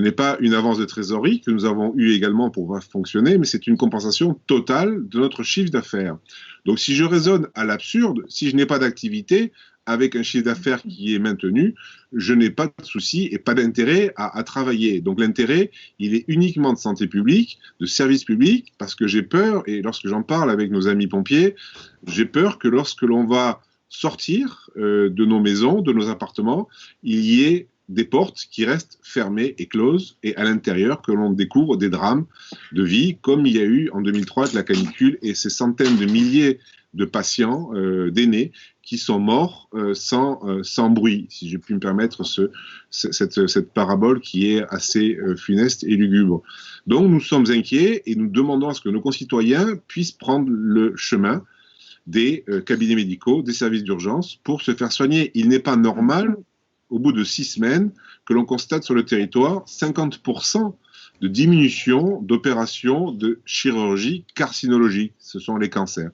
n'est pas une avance de trésorerie que nous avons eu également pour pouvoir fonctionner, mais c'est une compensation totale de notre chiffre d'affaires. Donc si je raisonne à l'absurde, si je n'ai pas d'activité, avec un chiffre d'affaires qui est maintenu, je n'ai pas de souci et pas d'intérêt à travailler. Donc l'intérêt, il est uniquement de santé publique, de service public, parce que j'ai peur, et lorsque j'en parle avec nos amis pompiers, j'ai peur que lorsque l'on va sortir de nos maisons, de nos appartements, il y ait des portes qui restent fermées et closes, et à l'intérieur que l'on découvre des drames de vie, comme il y a eu en 2003 avec la canicule et ces centaines de milliers de patients, d'aînés, qui sont morts sans bruit, si j'ai pu me permettre cette parabole qui est assez funeste et lugubre. Donc nous sommes inquiets et nous demandons à ce que nos concitoyens puissent prendre le chemin des cabinets médicaux, des services d'urgence pour se faire soigner. Il n'est pas normal, au bout de 6 semaines, que l'on constate sur le territoire 50% de diminution d'opérations de chirurgie carcinologique. Ce sont les cancers.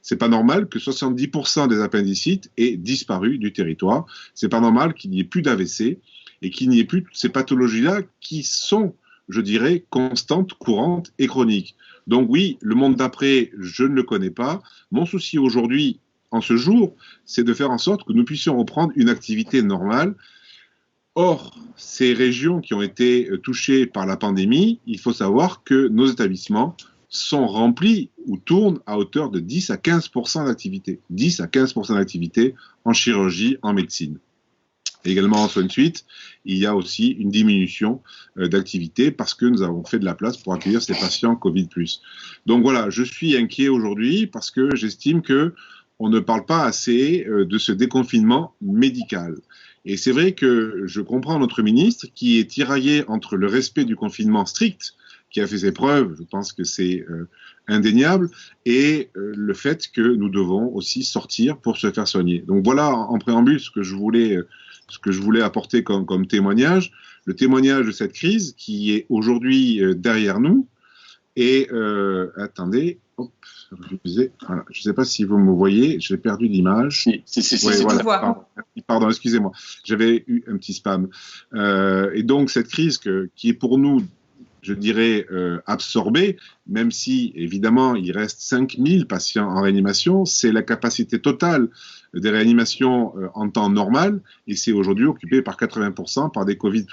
C'est pas normal que 70% des appendicites aient disparu du territoire. C'est pas normal qu'il n'y ait plus d'AVC et qu'il n'y ait plus ces pathologies-là qui sont, je dirais, constantes, courantes et chroniques. Donc oui, le monde d'après, je ne le connais pas. Mon souci aujourd'hui, en ce jour, c'est de faire en sorte que nous puissions reprendre une activité normale. Or, ces régions qui ont été touchées par la pandémie, il faut savoir que nos établissements sont remplis ou tournent à hauteur de 10 à 15% d'activité. 10 à 15% d'activité en chirurgie, en médecine. Et également en soins de suite, il y a aussi une diminution d'activité parce que nous avons fait de la place pour accueillir ces patients Covid+. Donc voilà, je suis inquiet aujourd'hui parce que j'estime que on ne parle pas assez de ce déconfinement médical. Et c'est vrai que je comprends notre ministre qui est tiraillé entre le respect du confinement strict, qui a fait ses preuves, je pense que c'est indéniable, et le fait que nous devons aussi sortir pour se faire soigner. Donc voilà en préambule ce que je voulais apporter comme témoignage, le témoignage de cette crise qui est aujourd'hui derrière nous. Et attendez, hop, je ne sais pas si vous me voyez, j'ai perdu l'image. Si, ouais, voilà. Pardon, excusez-moi, j'avais eu un petit spam. Et donc cette crise qui est pour nous, je dirais, absorbée, même si évidemment il reste 5000 patients en réanimation, c'est la capacité totale des réanimations en temps normal, et c'est aujourd'hui occupé par 80% par des Covid+.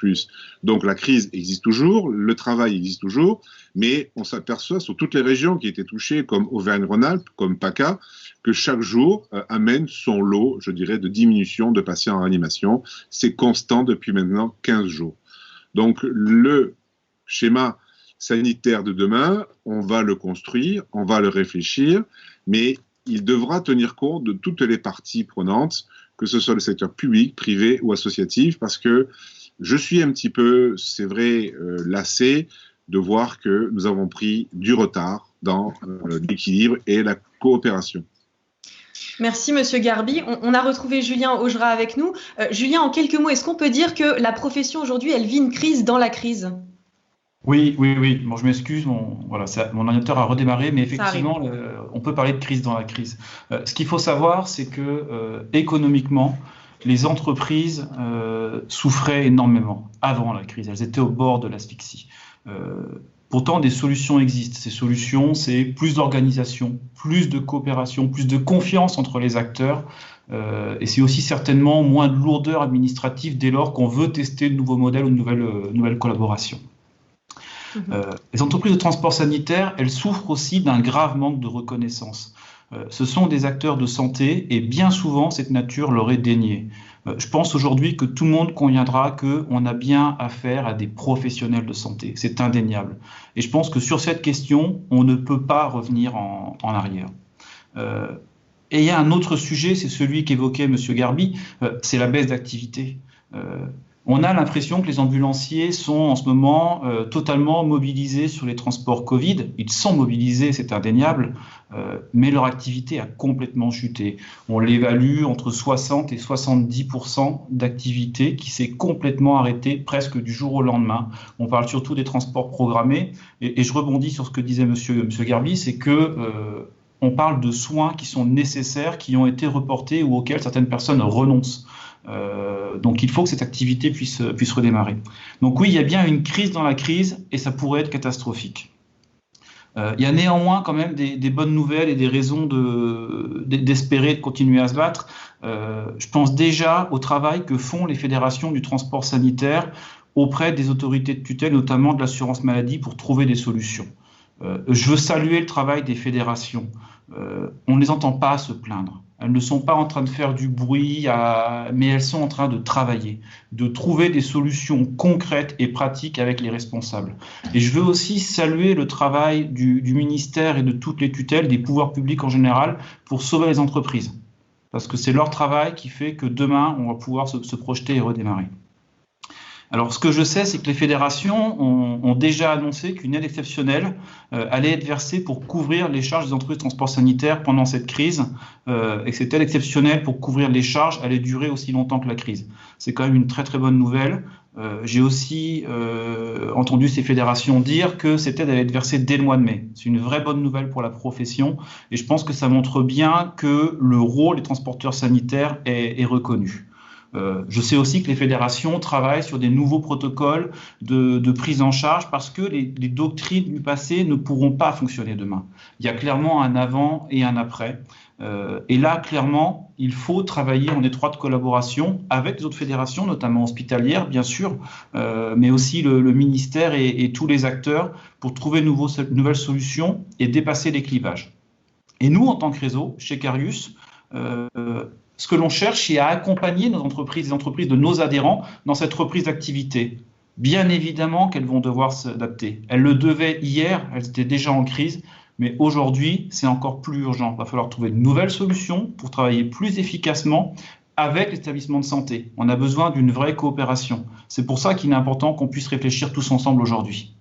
Donc la crise existe toujours, le travail existe toujours, mais on s'aperçoit sur toutes les régions qui étaient touchées, comme Auvergne-Rhône-Alpes, comme PACA, que chaque jour amène son lot, je dirais, de diminution de patients en réanimation. C'est constant depuis maintenant 15 jours. Donc le schéma sanitaire de demain, on va le construire, on va le réfléchir, mais il devra tenir compte de toutes les parties prenantes, que ce soit le secteur public, privé ou associatif, parce que je suis un petit peu, c'est vrai, lassé de voir que nous avons pris du retard dans l'équilibre et la coopération. Merci Monsieur Garbi. On a retrouvé Julien Augera avec nous. Julien, en quelques mots, est-ce qu'on peut dire que la profession aujourd'hui, elle vit une crise dans la crise ? Oui. Bon, je m'excuse, mon ordinateur a redémarré, mais effectivement, on peut parler de crise dans la crise. Ce qu'il faut savoir, c'est que économiquement, les entreprises souffraient énormément avant la crise. Elles étaient au bord de l'asphyxie. Pourtant, des solutions existent. Ces solutions, c'est plus d'organisation, plus de coopération, plus de confiance entre les acteurs. Et c'est aussi certainement moins de lourdeur administrative dès lors qu'on veut tester de nouveaux modèles ou de nouvelles collaborations. Les entreprises de transport sanitaire, elles souffrent aussi d'un grave manque de reconnaissance. Ce sont des acteurs de santé et bien souvent cette nature leur est déniée. Je pense aujourd'hui que tout le monde conviendra qu'on a bien affaire à des professionnels de santé, c'est indéniable. Et je pense que sur cette question, on ne peut pas revenir en arrière. Et il y a un autre sujet, c'est celui qu'évoquait M. Garbi, c'est la baisse d'activité. On a l'impression que les ambulanciers sont en ce moment totalement mobilisés sur les transports Covid. Ils sont mobilisés, c'est indéniable, mais leur activité a complètement chuté. On l'évalue entre 60 et 70% d'activité qui s'est complètement arrêtée presque du jour au lendemain. On parle surtout des transports programmés. Et je rebondis sur ce que disait Monsieur Garbi, c'est que on parle de soins qui sont nécessaires, qui ont été reportés ou auxquels certaines personnes renoncent. Donc il faut que cette activité puisse redémarrer. Donc oui, il y a bien une crise dans la crise et ça pourrait être catastrophique. Il y a néanmoins quand même des bonnes nouvelles et des raisons d'espérer de continuer à se battre. Je pense déjà au travail que font les fédérations du transport sanitaire auprès des autorités de tutelle, notamment de l'assurance maladie, pour trouver des solutions. Je veux saluer le travail des fédérations. On ne les entend pas se plaindre. Elles ne sont pas en train de faire du bruit, mais elles sont en train de travailler, de trouver des solutions concrètes et pratiques avec les responsables. Et je veux aussi saluer le travail du ministère et de toutes les tutelles, des pouvoirs publics en général, pour sauver les entreprises. Parce que c'est leur travail qui fait que demain, on va pouvoir se projeter et redémarrer. Alors, ce que je sais, c'est que les fédérations ont déjà annoncé qu'une aide exceptionnelle allait être versée pour couvrir les charges des entreprises de transport sanitaire pendant cette crise, et que cette aide exceptionnelle pour couvrir les charges allait durer aussi longtemps que la crise. C'est quand même une très très bonne nouvelle. J'ai aussi entendu ces fédérations dire que cette aide allait être versée dès le mois de mai. C'est une vraie bonne nouvelle pour la profession, et je pense que ça montre bien que le rôle des transporteurs sanitaires est reconnu. Je sais aussi que les fédérations travaillent sur des nouveaux protocoles de prise en charge parce que les doctrines du passé ne pourront pas fonctionner demain. Il y a clairement un avant et un après. Et là, clairement, il faut travailler en étroite collaboration avec les autres fédérations, notamment hospitalières, bien sûr, mais aussi le ministère et tous les acteurs pour trouver de nouvelles solutions et dépasser les clivages. Et nous, en tant que réseau, chez Carius, ce que l'on cherche, c'est à accompagner nos entreprises, les entreprises de nos adhérents dans cette reprise d'activité. Bien évidemment qu'elles vont devoir s'adapter. Elles le devaient hier, elles étaient déjà en crise, mais aujourd'hui, c'est encore plus urgent. Il va falloir trouver de nouvelles solutions pour travailler plus efficacement avec les établissements de santé. On a besoin d'une vraie coopération. C'est pour ça qu'il est important qu'on puisse réfléchir tous ensemble aujourd'hui.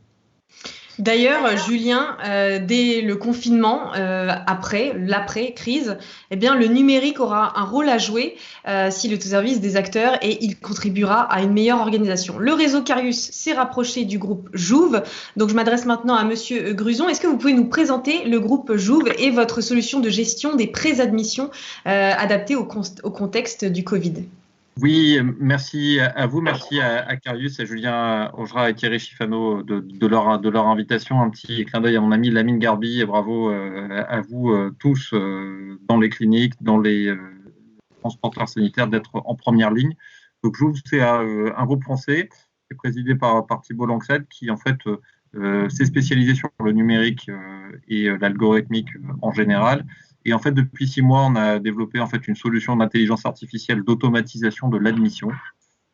D'ailleurs, Julien, dès le confinement, l'après-crise, eh bien, le numérique aura un rôle à jouer s'il est au service des acteurs et il contribuera à une meilleure organisation. Le réseau Carius s'est rapproché du groupe Jouve. Donc, je m'adresse maintenant à Monsieur Gruson. Est-ce que vous pouvez nous présenter le groupe Jouve et votre solution de gestion des préadmissions adaptée au contexte du Covid ? Oui, merci à vous, merci à Carius, à Julien Augera et Thierry Schifano de leur invitation. Un petit clin d'œil à mon ami Lamine Garbi et bravo à vous tous dans les cliniques, dans les transporteurs sanitaires d'être en première ligne. Donc Jouve, c'est un groupe français qui est présidé par Thibault Langsel qui en fait s'est spécialisé sur le numérique et l'algorithmique en général. Et en fait, depuis 6 mois, on a développé en fait une solution d'intelligence artificielle d'automatisation de l'admission.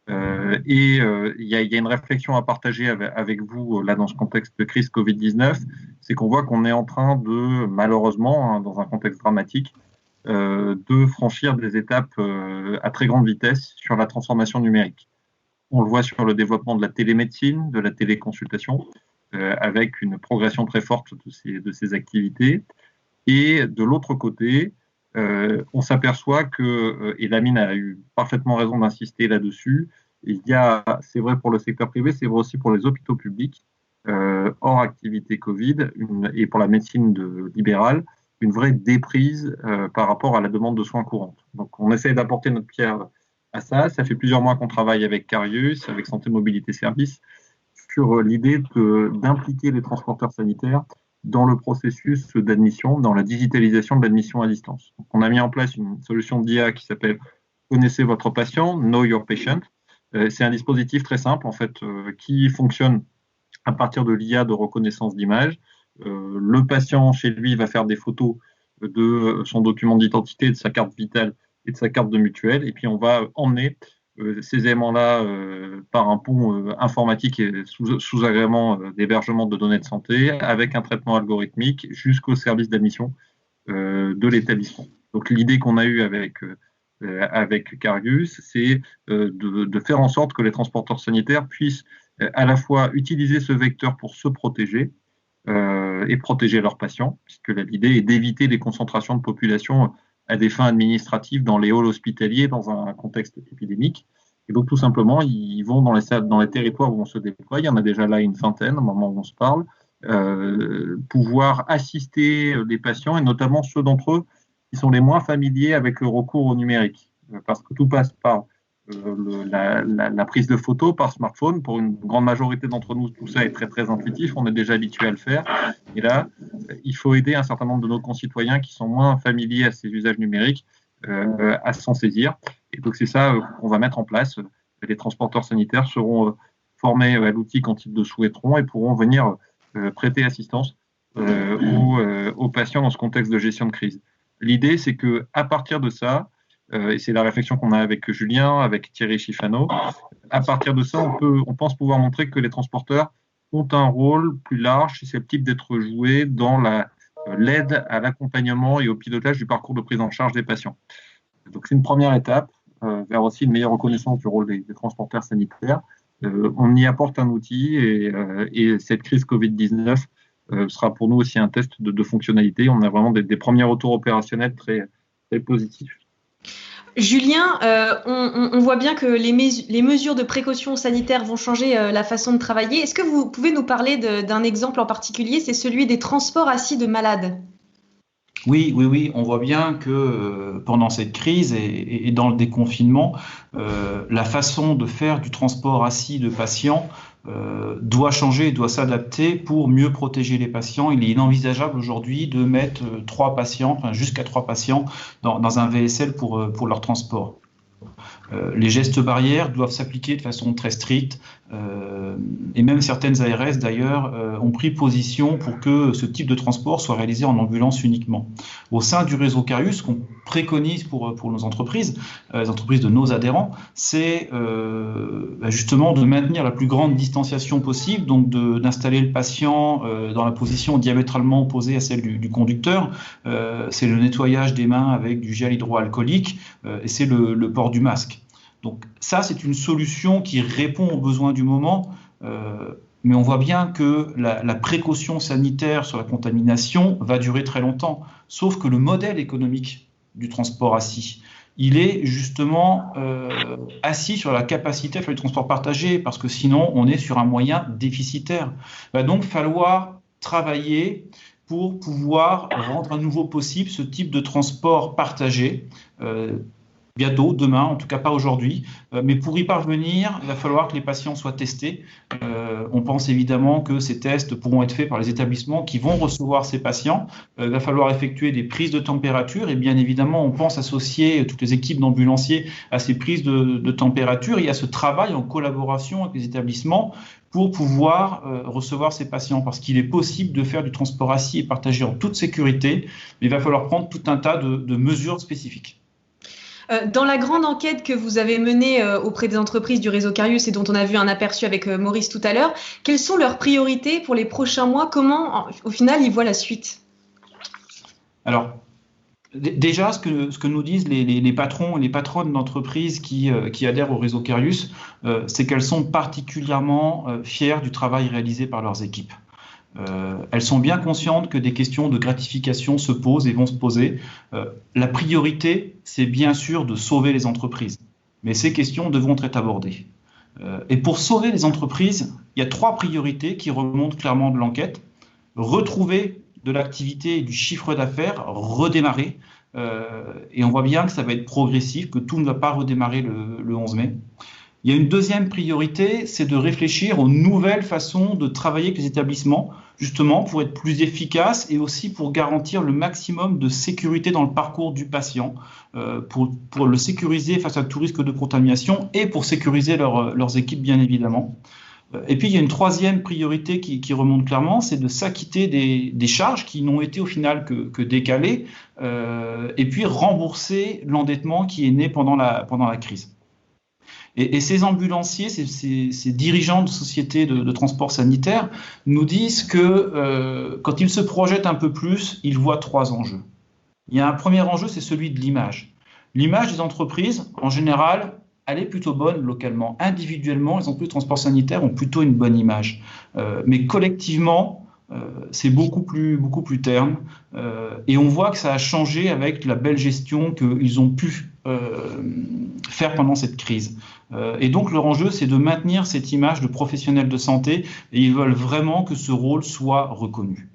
Il y a une réflexion à partager avec vous là dans ce contexte de crise Covid-19, c'est qu'on voit qu'on est en train de, malheureusement, dans un contexte dramatique, de franchir des étapes à très grande vitesse sur la transformation numérique. On le voit sur le développement de la télémédecine, de la téléconsultation, avec une progression très forte de ces activités. Et de l'autre côté, on s'aperçoit que, et Lamine a eu parfaitement raison d'insister là-dessus, c'est vrai pour le secteur privé, c'est vrai aussi pour les hôpitaux publics, hors activité Covid, et pour la médecine libérale, une vraie déprise par rapport à la demande de soins courantes. Donc on essaie d'apporter notre pierre à ça. Ça fait plusieurs mois qu'on travaille avec Carius, avec Santé Mobilité Services, sur l'idée d'impliquer les transporteurs sanitaires dans le processus d'admission, dans la digitalisation de l'admission à distance. Donc, on a mis en place une solution d'IA qui s'appelle « Connaissez votre patient », « Know your patient ». C'est un dispositif très simple, en fait, qui fonctionne à partir de l'IA de reconnaissance d'image. Le patient, chez lui, va faire des photos de son document d'identité, de sa carte vitale et de sa carte de mutuelle, et puis on va emmener ces éléments-là par un pont informatique et sous agrément d'hébergement de données de santé avec un traitement algorithmique jusqu'au service d'admission de l'établissement. Donc l'idée qu'on a eue avec Carius, c'est de faire en sorte que les transporteurs sanitaires puissent à la fois utiliser ce vecteur pour se protéger et protéger leurs patients, puisque l'idée est d'éviter les concentrations de population à des fins administratives dans les halls hospitaliers dans un contexte épidémique. Et donc, tout simplement, ils vont dans les territoires où on se déploie, il y en a déjà là une vingtaine au moment où on se parle, pouvoir assister les patients, et notamment ceux d'entre eux qui sont les moins familiers avec le recours au numérique. Parce que tout passe par la prise de photos par smartphone. Pour une grande majorité d'entre nous, tout ça est très très intuitif, on est déjà habitué à le faire. Et là, il faut aider un certain nombre de nos concitoyens qui sont moins familiers à ces usages numériques à s'en saisir. Et donc c'est ça qu'on va mettre en place. Les transporteurs sanitaires seront formés à l'outil quand ils le souhaiteront et pourront venir prêter assistance aux patients dans ce contexte de gestion de crise. L'idée, c'est qu'à partir de ça, et c'est la réflexion qu'on a avec Julien, avec Thierry Schifano, à partir de ça, on pense pouvoir montrer que les transporteurs ont un rôle plus large, susceptible d'être joué dans l'aide à l'accompagnement et au pilotage du parcours de prise en charge des patients. Donc c'est une première étape vers aussi une meilleure reconnaissance du rôle des transporteurs sanitaires. On y apporte un outil et cette crise Covid-19 sera pour nous aussi un test de fonctionnalité. On a vraiment des premiers retours opérationnels très, très positifs. Julien, on voit bien que les mesures de précaution sanitaire vont changer la façon de travailler. Est-ce que vous pouvez nous parler d'un exemple en particulier? C'est celui des transports assis de malades. Oui, on voit bien que pendant cette crise et dans le déconfinement, la façon de faire du transport assis de patients doit changer, doit s'adapter pour mieux protéger les patients. Il est inenvisageable aujourd'hui de mettre 3 patients, jusqu'à 3 patients dans un VSL pour leur transport. Les gestes barrières doivent s'appliquer de façon très stricte et même certaines ARS d'ailleurs ont pris position pour que ce type de transport soit réalisé en ambulance uniquement. Au sein du réseau Carius, ce qu'on préconise pour nos entreprises, les entreprises de nos adhérents, c'est justement de maintenir la plus grande distanciation possible, donc d'installer le patient dans la position diamétralement opposée à celle du conducteur. C'est le nettoyage des mains avec du gel hydroalcoolique et c'est le port du masque. Donc ça, c'est une solution qui répond aux besoins du moment, mais on voit bien que la précaution sanitaire sur la contamination va durer très longtemps, sauf que le modèle économique du transport assis, il est justement assis sur la capacité à faire du transport partagé, parce que sinon, on est sur un moyen déficitaire. Il va donc falloir travailler pour pouvoir rendre à nouveau possible ce type de transport partagé, bientôt, demain, en tout cas pas aujourd'hui. Mais pour y parvenir, il va falloir que les patients soient testés. On pense évidemment que ces tests pourront être faits par les établissements qui vont recevoir ces patients. Il va falloir effectuer des prises de température et bien évidemment, on pense associer toutes les équipes d'ambulanciers à ces prises de température et à ce travail en collaboration avec les établissements pour pouvoir recevoir ces patients, parce qu'il est possible de faire du transport assis et partagé en toute sécurité, mais il va falloir prendre tout un tas de mesures spécifiques. Dans la grande enquête que vous avez menée auprès des entreprises du réseau Carius et dont on a vu un aperçu avec Maurice tout à l'heure, quelles sont leurs priorités pour les prochains mois? Comment, au final, ils voient la suite? Alors, déjà, ce que nous disent les patrons et les patronnes d'entreprises qui adhèrent au réseau Carius, c'est qu'elles sont particulièrement fières du travail réalisé par leurs équipes. Elles sont bien conscientes que des questions de gratification se posent et vont se poser. La priorité, c'est bien sûr de sauver les entreprises, mais ces questions devront être abordées. Et pour sauver les entreprises, il y a 3 priorités qui remontent clairement de l'enquête. Retrouver de l'activité et du chiffre d'affaires, redémarrer. Et on voit bien que ça va être progressif, que tout ne va pas redémarrer le 11 mai. Il y a une deuxième priorité, c'est de réfléchir aux nouvelles façons de travailler avec les établissements, justement pour être plus efficace et aussi pour garantir le maximum de sécurité dans le parcours du patient, pour le sécuriser face à tout risque de contamination et pour sécuriser leurs équipes, bien évidemment. Et puis, il y a une troisième priorité qui remonte clairement, c'est de s'acquitter des charges qui n'ont été au final que décalées, et puis rembourser l'endettement qui est né pendant la crise. Et ces ambulanciers, ces dirigeants de sociétés de transport sanitaire nous disent que quand ils se projettent un peu plus, ils voient 3 enjeux. Il y a un premier enjeu, c'est celui de l'image. L'image des entreprises, en général, elle est plutôt bonne localement. Individuellement, les entreprises de transport sanitaire ont plutôt une bonne image. Mais collectivement, c'est beaucoup plus terne. Et on voit que ça a changé avec la belle gestion qu'ils ont pu faire pendant cette crise. Et donc leur enjeu, c'est de maintenir cette image de professionnels de santé et ils veulent vraiment que ce rôle soit reconnu.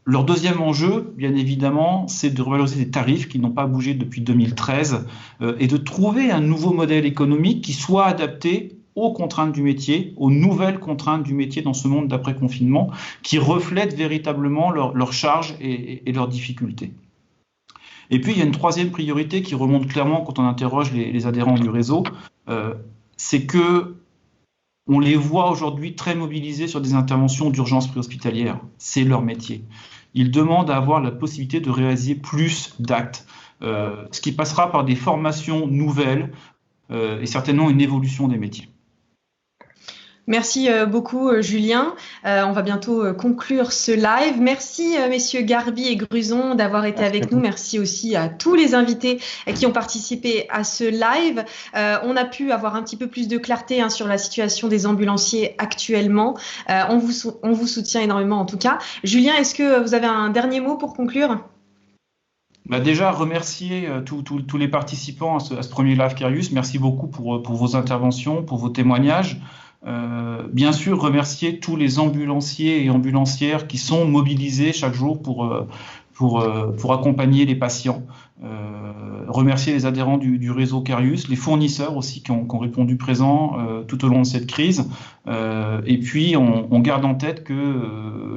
Leur deuxième enjeu, bien évidemment, c'est de revaloriser les tarifs qui n'ont pas bougé depuis 2013 et de trouver un nouveau modèle économique qui soit adapté aux contraintes du métier, aux nouvelles contraintes du métier dans ce monde d'après-confinement, qui reflètent véritablement leurs charges et leurs difficultés. Et puis, il y a une troisième priorité qui remonte clairement quand on interroge les adhérents du réseau, c'est que on les voit aujourd'hui très mobilisés sur des interventions d'urgence préhospitalière. C'est leur métier. Ils demandent à avoir la possibilité de réaliser plus d'actes, ce qui passera par des formations nouvelles et certainement une évolution des métiers. Merci beaucoup Julien. On va bientôt conclure ce live. Merci messieurs Garbi et Gruson d'avoir été avec nous. Merci aussi à tous les invités qui ont participé à ce live. On a pu avoir un petit peu plus de clarté sur la situation des ambulanciers actuellement. On vous soutient énormément en tout cas. Julien, est-ce que vous avez un dernier mot pour conclure ? Déjà, remercier tous les participants à ce premier live Carius. Merci beaucoup pour vos interventions, pour vos témoignages. Bien sûr, remercier tous les ambulanciers et ambulancières qui sont mobilisés chaque jour pour accompagner les patients. Remercier les adhérents du réseau Carius, les fournisseurs aussi qui ont répondu présents tout au long de cette crise. Et puis, on garde en tête que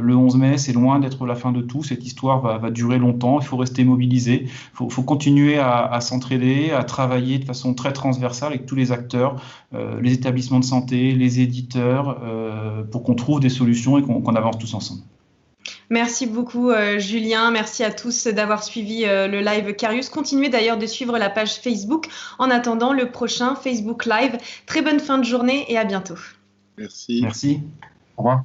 le 11 mai, c'est loin d'être la fin de tout. Cette histoire va durer longtemps. Il faut rester mobilisé. Il faut continuer à s'entraider, à travailler de façon très transversale avec tous les acteurs, les établissements de santé, les éditeurs, pour qu'on trouve des solutions et qu'on avance tous ensemble. Merci beaucoup Julien, merci à tous d'avoir suivi le live Carius. Continuez d'ailleurs de suivre la page Facebook en attendant le prochain Facebook Live. Très bonne fin de journée et à bientôt. Merci. Merci. Au revoir.